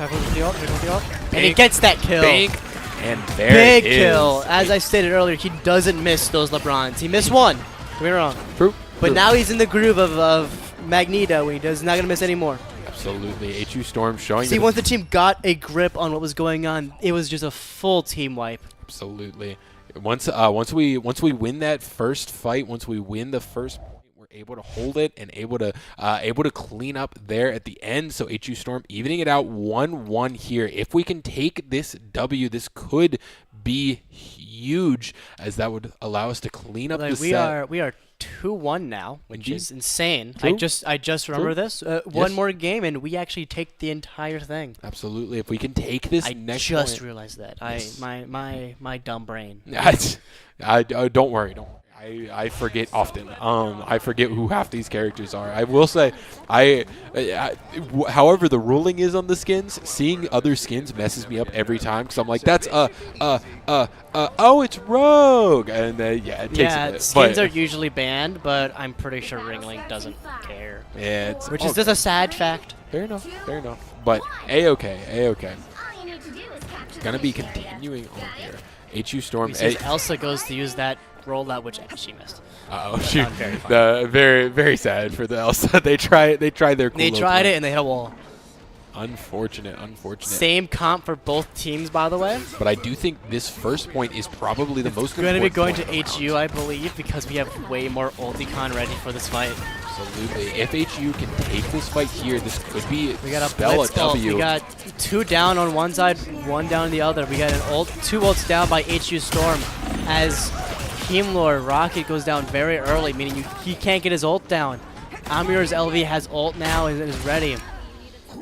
and he gets that kill. Bang, and there Big it is. kill. As I stated earlier, he doesn't miss those LeBrons. He missed 1. Don't get me wrong. True. But now he's in the groove of Magneto, and he's not going to miss any more. Absolutely. HU Storm showing. See, once the team got a grip on what was going on, it was just a full team wipe. Absolutely. Once we win that first fight, once we win the first point, we're able to hold it and able to clean up there at the end. So HU Storm evening it out 1-1 here. If we can take this W, this could be huge, as that would allow us to clean up the set. We are 2-1 now, which Indeed. is insane. True. I just remember this. One more game and we actually take the entire thing. Absolutely. If we can take this I next just point. realized that. Yes. My dumb brain. Don't worry. I forget often. I forget who half these characters are. I will say, however the ruling is on the skins, seeing other skins messes me up every time because I'm like, that's oh, it's Rogue, and yeah, it takes a bit. Skins are usually banned, but I'm pretty sure Ringling doesn't care. Yeah, which is just a sad fact. Fair enough. But A-okay. Gonna be continuing on here. HU Storm. Elsa goes to use that rollout, which she missed. Shoot. Very, very sad for the Elsa. They tried their cool. They tried it and they hit a wall. Unfortunate. Same comp for both teams, by the way. But I do think this first point is probably the most important. We're going to be going to HU, I believe, because we have way more ulticon ready for this fight. Absolutely. If HU can take this fight here, this could be we got a spell a W. We got 2 down on one side, 1 down on the other. We got 2 ults down by HU Storm as Teamlord Rocket goes down very early, meaning he can't get his ult down. Amir's LV has ult now and is ready.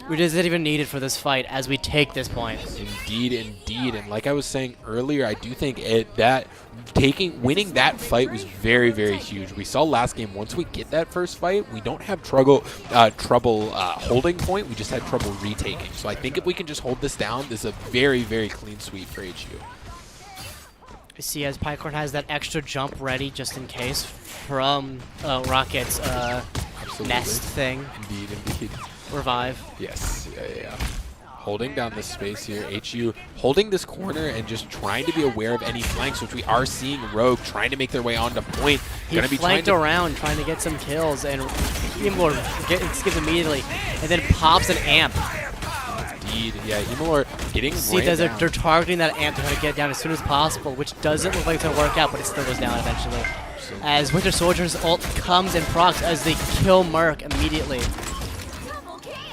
Which isn't even needed for this fight as we take this point. Indeed. And like I was saying earlier, I do think winning that fight was very, very huge. We saw last game, once we get that first fight, we don't have trouble holding point. We just had trouble retaking. So I think if we can just hold this down, this is a very, very clean sweep for HU. See, as Pycorn has that extra jump ready just in case from Rocket's nest thing. Indeed. Revive. Yes, yeah. Holding down this space here. HU holding this corner and just trying to be aware of any flanks, which we are seeing Rogue trying to make their way onto point. He flanked around trying to get some kills, and Emilor skips immediately, and then pops an amp. Indeed, yeah, Emilor getting down. They're targeting that amp to try to get down as soon as possible, which doesn't look like it's going to work out, but it still goes down eventually. As Winter Soldier's ult comes and procs as they kill Merc immediately.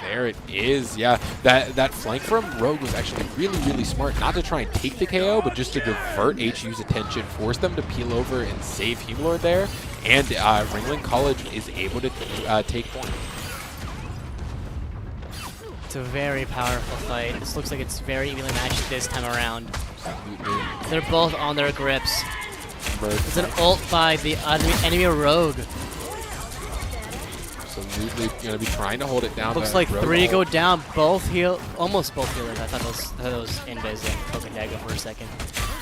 There it is. Yeah, that flank from Rogue was actually really, really smart. Not to try and take the KO, but just to divert HU's attention, force them to peel over and save Humulord there. And Ringling College is able to take point. It's a very powerful fight. This looks like it's very evenly matched this time around. Absolutely. They're both on their grips. It's an ult by the enemy Rogue. Absolutely going to be trying to hold it down. Looks like 3 go down, almost both healers. I thought those invis and Poke and Dagger for a second.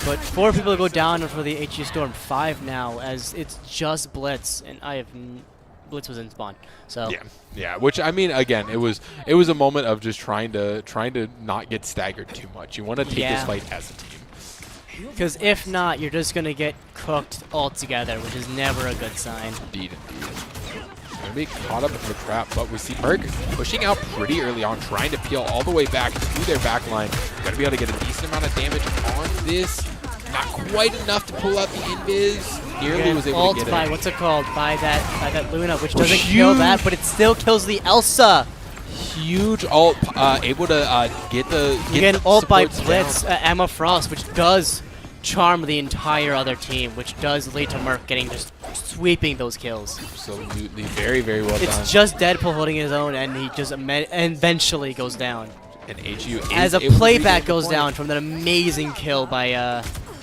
But 4 people go down for the HU Storm, 5 now, as it's just Blitz, and Blitz was in spawn. So yeah. Which, I mean, again, it was a moment of just trying to not get staggered too much. You want to take this fight as a team. Because if not, you're just going to get cooked altogether, which is never a good sign. Indeed. Going to be caught up in the trap, but we see Merc pushing out pretty early on, trying to peel all the way back to their back line. Going to be able to get a decent amount of damage on this. Not quite enough to pull out the invis. Nearly was able to get it. By what's it called? By that Luna, which doesn't kill that, but it still kills the Elsa. Huge ult, able to get the ult by Blitz, Emma Frost, which does charm the entire other team, which does lead to Merc getting just sweeping those kills. Absolutely, very, very well done. It's just Deadpool holding his own, and he just eventually goes down. And HU as a playback goes down from that amazing kill by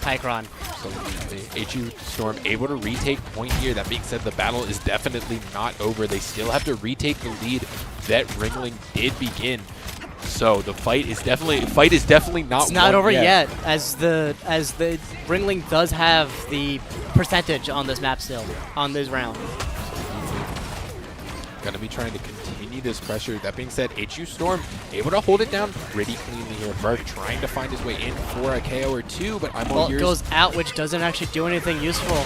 Pycron. Absolutely. HU Storm able to retake point here. That being said, the battle is definitely not over. They still have to retake the lead that Ringling did begin. So the fight is definitely not. It's not over yet, as the Ringling does have the percentage on this map still on this round. Going to be trying to continue this pressure. That being said, HU Storm able to hold it down pretty cleanly here. Merc trying to find his way in for a KO or two, but I'm all yours. Goes out, which doesn't actually do anything useful.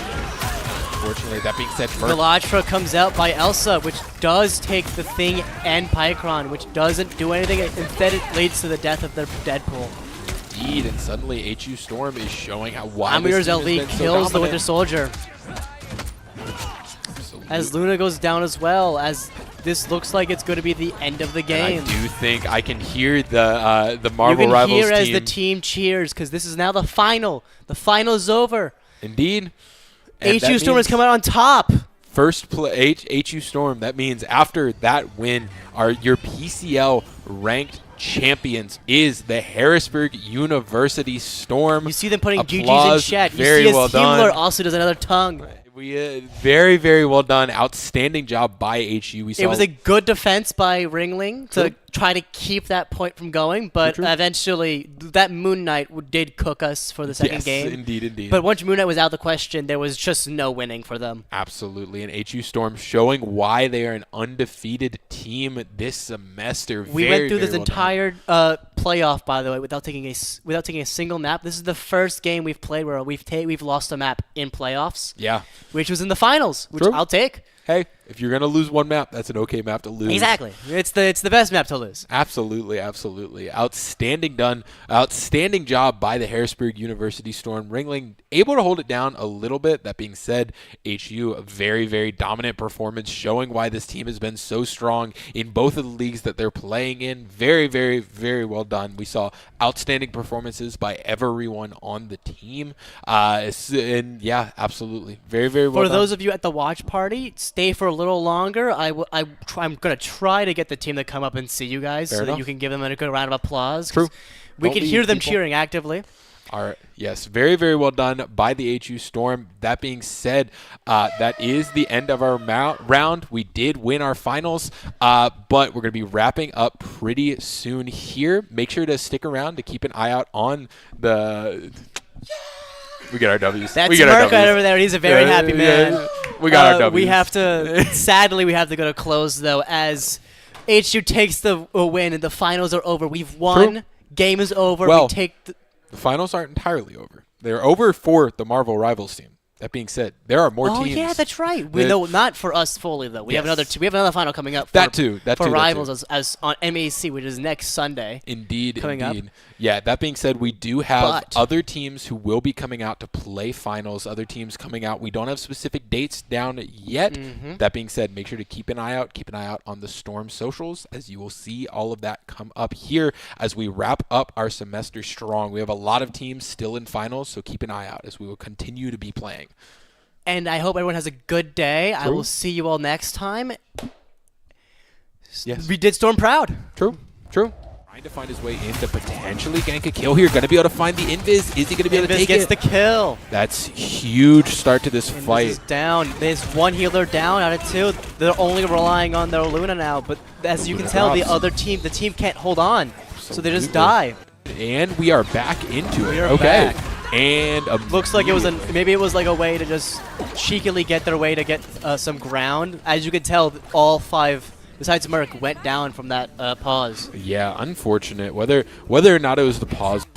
unfortunately. That being said, Velatra comes out by Elsa, which does take the Thing and Pycron, which doesn't do anything. Instead, it leads to the death of their Deadpool. Indeed, and suddenly HU Storm is showing how wide Amir's this team has LV been so kills the Winter dominant. Soldier. Absolutely. As Luna goes down as well, as this looks like it's going to be the end of the game. And I do think I can hear the Marvel you can Rivals hear as team. the team cheers, because this is now the final. The final is over. Indeed. And HU that Storm has means come out on top. First play, HU Storm. That means after that win, your PCL ranked champions is the Harrisburg University Storm. You see them putting GGs in Applause. chat. You Very see as well Teamler done. also does another tongue. We very, very well done. Outstanding job by HU. We saw It was a good defense by Ringling to True. try to keep that point from going, but True. eventually that Moon Knight did cook us for the second yes, game. Indeed, indeed. But once Moon Knight was out of the question, there was just no winning for them. Absolutely, and HU Storm showing why they are an undefeated team this semester. We Very, went through very this well done. entire playoff, by the way, without taking a single map. This is the first game we've played where we've lost a map in playoffs, Yeah. which was in the finals, which True. I'll take. Hey, if you're gonna lose one map, that's an okay map to lose. Exactly. It's the best map to lose. Absolutely, absolutely. Outstanding done. Outstanding job by the Harrisburg University Storm. Ringling able to hold it down a little bit. That being said, HU, a very, very dominant performance, showing why this team has been so strong in both of the leagues that they're playing in. Very, very, very well done. We saw outstanding performances by everyone on the team. And yeah, absolutely. Very, very well For done. those of you at the watch party, stay for a little longer. I'm going to try to get the team to come up and see you guys Fair so that enough. you can give them a good round of applause. 'Cause True. We Don't can leave hear them people. cheering actively. All right. Yes, very, very well done by the HU Storm. That being said, that is the end of our round. We did win our finals, but we're going to be wrapping up pretty soon here. Make sure to stick around to keep an eye out on the... We get our W's. That's we get our Mark right W's. over there. He's a very Yeah, happy man. yeah. We got our W's. We have to, sadly, we have to go to close, though, as HU takes the win and the finals are over. We've won. True. Game is over. Well, we take the The finals aren't entirely over. They're over for the Marvel Rivals team. That being said, there are more Oh teams. yeah, that's right. We know not for us fully though. We have Yes. another. We have another final coming up. For, That too, that for too, that rivals too. as on MAC, which is next Sunday. Indeed, coming up. indeed. Yeah, that being said, we do have But- other teams who will be coming out to play finals, other teams coming out. We don't have specific dates down yet. Mm-hmm. That being said, make sure to keep an eye out. Keep an eye out on the Storm socials, as you will see all of that come up here as we wrap up our semester strong. We have a lot of teams still in finals, so keep an eye out as we will continue to be playing. And I hope everyone has a good day. I True. will see you all next time. Yes. We did Storm proud. True, true. Trying to find his way in to potentially gank a kill here. Going to be able to find the Invis. Is he going to be able to Invis take gets it? the kill. That's huge start to this Invis fight. is down. There's one healer down out of two. They're only relying on their Luna now. But as you can tell, the Drops. other team, the team can't hold on. So they just Absolutely. die. And we are back into it. We are okay. back. And Looks like it was maybe it was like a way to just cheekily get their way to get some ground. As you can tell, all five, besides Merc, went down from that pause. yeah, unfortunate. Whether or not it was the pause.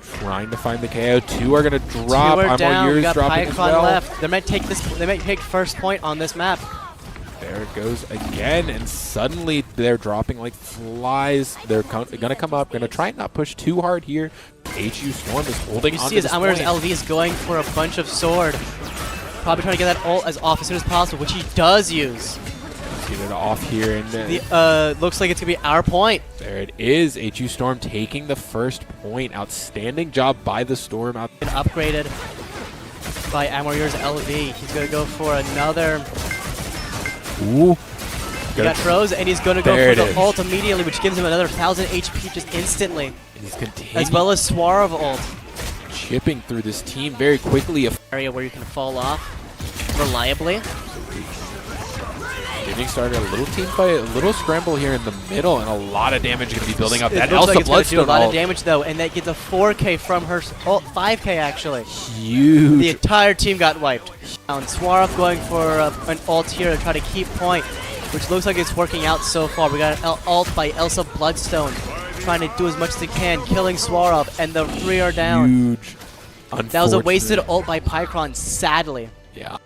Trying to find the KO. Two are gonna drop. Two are I'm down. yours We got dropping as Pycon well. left. They might take this. They might take first point on this map. There it goes again, and suddenly they're dropping like flies. They're gonna come up, gonna try and not push too hard here. HU Storm is holding You on see to as this Amir's point. LV is going for a bunch of sword. Probably trying to get that ult as off as soon as possible, which he does use. Get it off here, and The looks like it's gonna be our point. there it is. HU Storm taking the first point. Outstanding job by the Storm. Been upgraded by Amorier's LV. He's gonna go for another. Ooh. He got froze, and he's gonna go There for it the is. ult immediately, which gives him another 1,000 HP just instantly, He's continuing as well as Swarov ult. chipping through this team very quickly. Area where you can fall off reliably. Getting started a little team fight, a little scramble here in the middle, and a lot of damage going to be building up. It That looks like Elsa it's gonna do a Bloodstone lot of ult. damage though, and that gets a 4K from her ult, 5K actually. Huge. The entire team got wiped. And Swarov going for an ult here to try to keep point, which looks like it's working out so far. We got an ult by Elsa Bloodstone, trying to do as much as they can, killing Swarov, and the three are down. Huge. That was a wasted Unfortunate. ult by Pycron, sadly. Yeah.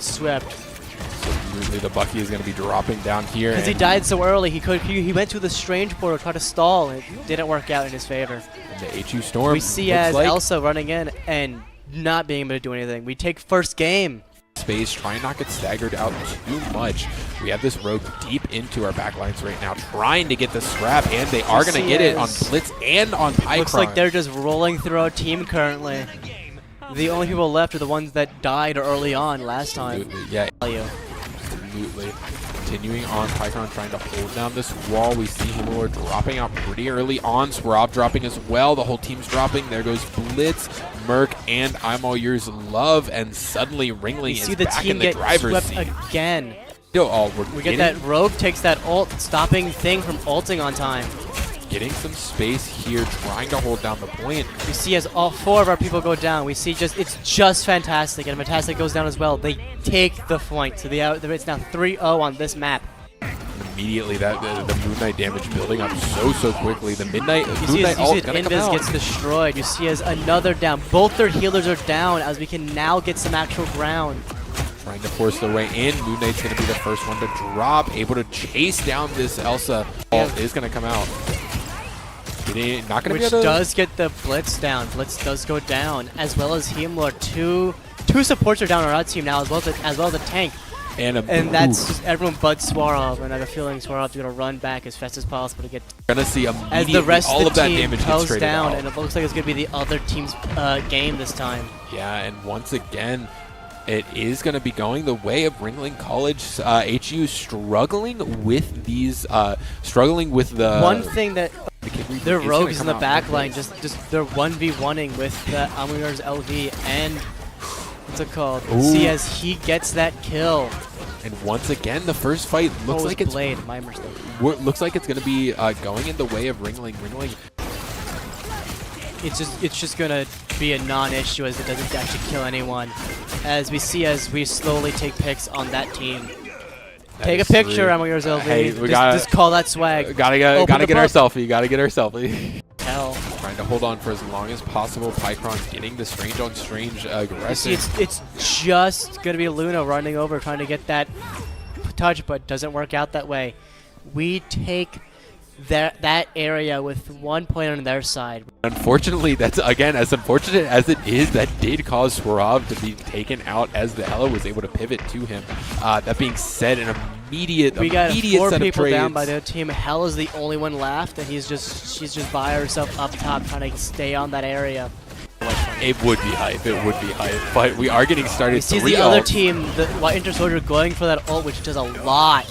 swept. Absolutely, the Bucky is going to be dropping down here. Because he died so early, he went to the strange portal, tried to stall, and it didn't work out in his favor. And the HU Storm. We see as Elsa running in and not being able to do anything. We take first game. Space, try and not get staggered out too much. We have this rogue deep into our backlines right now, trying to get the scrap, and they are going to get it on Blitz and on Pycron. Looks like they're just rolling through our team currently. The only people left are the ones that died early on last time. Absolutely, yeah. Absolutely. Continuing on, Pycron trying to hold down this wall. We see Himmelor dropping out pretty early on. Swarov dropping as well. The whole team's dropping. There goes Blitz, Merc, and I'm All Yours Love. And suddenly Ringling is back in the driver's seat. Again. We get that Rogue takes that ult, stopping Thing from ulting on time. Getting some space here, trying to hold down the point. We see as all 4 of our people go down. We see it's just Fantastic, and Fantastic goes down as well. They take the point, so it's now 3-0 on this map. Immediately, the Moon Knight damage building up so quickly. The Moon Knight ult gonna come out. Gets destroyed. You see as another down. Both their healers are down, as we can now get some actual ground. Trying to force their way in. Moon Knight's going to be the first one to drop. Able to chase down this Elsa. Ult is going to come out. Not gonna Which does get the Blitz down. Blitz does go down, as well as Himmelor. Two supports are down on our team now, as well as a tank. And that's just everyone but Swarov. And I have a feeling Swarov's gonna run back as fast as possible to get. Gonna see immediately as the rest all of the that team damage goes gets down, out. and it looks like it's gonna be the other team's game this time. Yeah, and once again, it is going to be going the way of Ringling College. HU struggling with these, one thing that their rogues in the back line, just they're 1v1ing with the Amir's LV and what's it called? See as he gets that kill. And once again, the first fight looks like it's Blade. My mistake. Looks like it's going to be going in the way of Ringling. Ringling. It's just gonna be a non-issue as it doesn't actually kill anyone. As we see as we slowly take picks on that team. Take a picture, I'm yours, LV. Hey, just call that swag. Gotta get our selfie. Gotta get our selfie. Hell. Trying to hold on for as long as possible. Pycron getting the strange on strange aggressive. You see, it's just gonna be Luna running over trying to get that touch, but doesn't work out that way. We take that area with 1 point on their side. Unfortunately, that's again as unfortunate as it is. That did cause Swarov to be taken out as the Ella was able to pivot to him. That being said, an immediate we got 4 set people of down by their team. Hell is the only one left, and she's just by herself up top trying to stay on that area. It would be hype. It would be hype. But we are getting started. We see the other team, the Inter Soldier, going for that ult, which does a lot.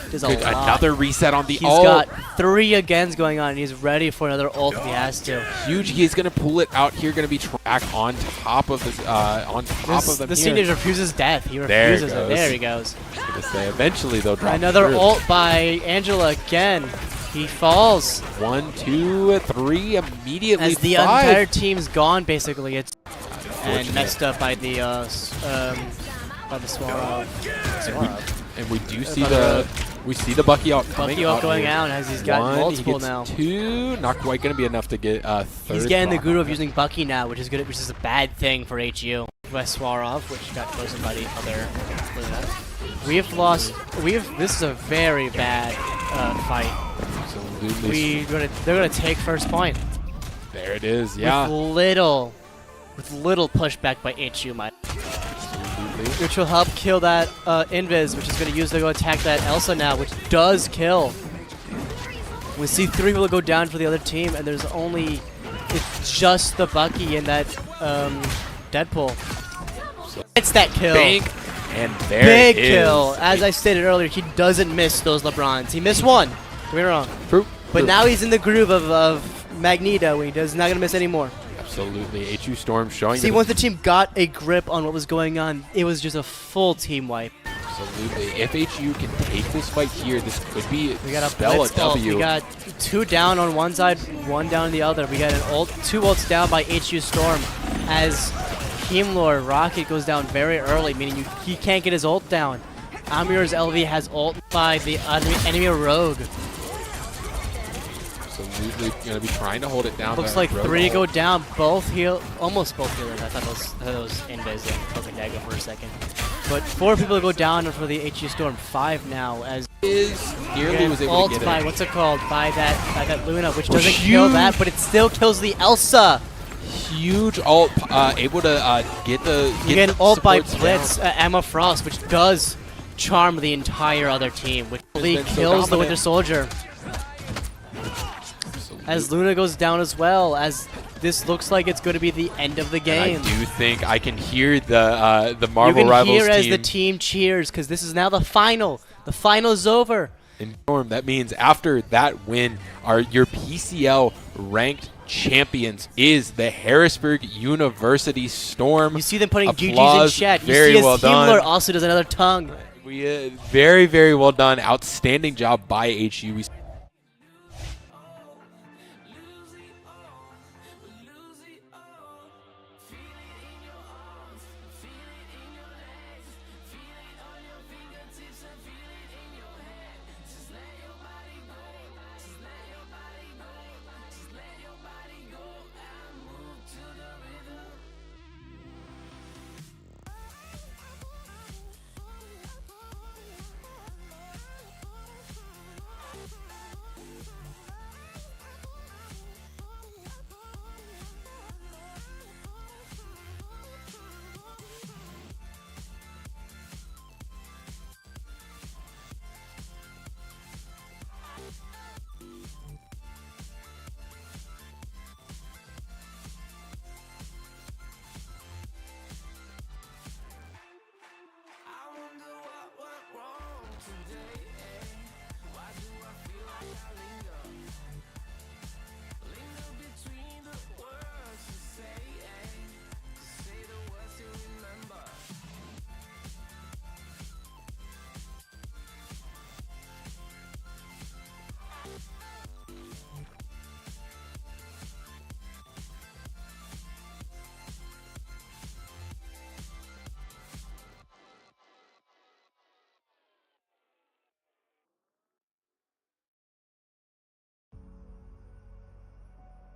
Another reset on the ult. He's got 3 agains going on, and he's ready for another ult if he has to. Huge. He's going to pull it out here. Going to be back on top of this. The senior refuses death. He refuses it. There he goes. I was going to say, eventually they'll drop. Another ult by Angela again. He falls. 1, 2, 3. Immediately. As the 5. entire team's gone, basically. It's and messed up by the Swarov. And we do see the Bucky ult coming out. Going out as he's got multiple now. 2, not quite going to be enough to get a third. He's getting the groove of using Bucky now, which is good, which is a bad thing for HU. West Swarov, which got chosen by the other. This is a very bad fight. Absolutely. They're gonna take first point. There it is. Yeah. With little pushback by HU, which will help kill that Invis, which is going to use to go attack that Elsa now, which does kill. We see 3 people go down for the other team, and it's just the Bucky and that Deadpool. It's that kill. And there Big it is. kill. As I stated earlier, he doesn't miss those LeBrons. He missed 1. Don't get me wrong. But now he's in the groove of Magneto, and he's not going to miss any more. Absolutely. HU Storm showing. See, once the team got a grip on what was going on, it was just a full team wipe. Absolutely. If HU can take this fight here, this could be We got a W. We got 2 down on one side, 1 down on the other. We got 2 ults down by HU Storm as Himmelor Rocket goes down very early, meaning he can't get his ult down. Amir's LV has ult by the enemy Rogue. Absolutely going to be trying to hold it down. Looks like 3 go down, almost both healers. I thought those Invis took a dagger for a second. But 4 people go down for the HU Storm. 5 now as Nearly was able to get by it. what's it called? By that Luna, which doesn't kill that, but it still kills the Elsa. Huge ult, able to get the Again, ult by supports Blitz, down. Emma Frost, which does charm the entire other team, which really been so kills the dominant. Winter Soldier. As Luna goes down as well, as this looks like it's going to be the end of the game. And I do think I can hear the Marvel You can Rivals hear as team. the team cheers, because this is now the final. The final's over. In Storm, that means after that win, your PCL ranked champions is the Harrisburg University Storm. You see them putting GG's in Applause. chat. You Very see as well Himmler done. also does another tongue. Very, very well done. Outstanding job by HU. I wonder what went wrong today.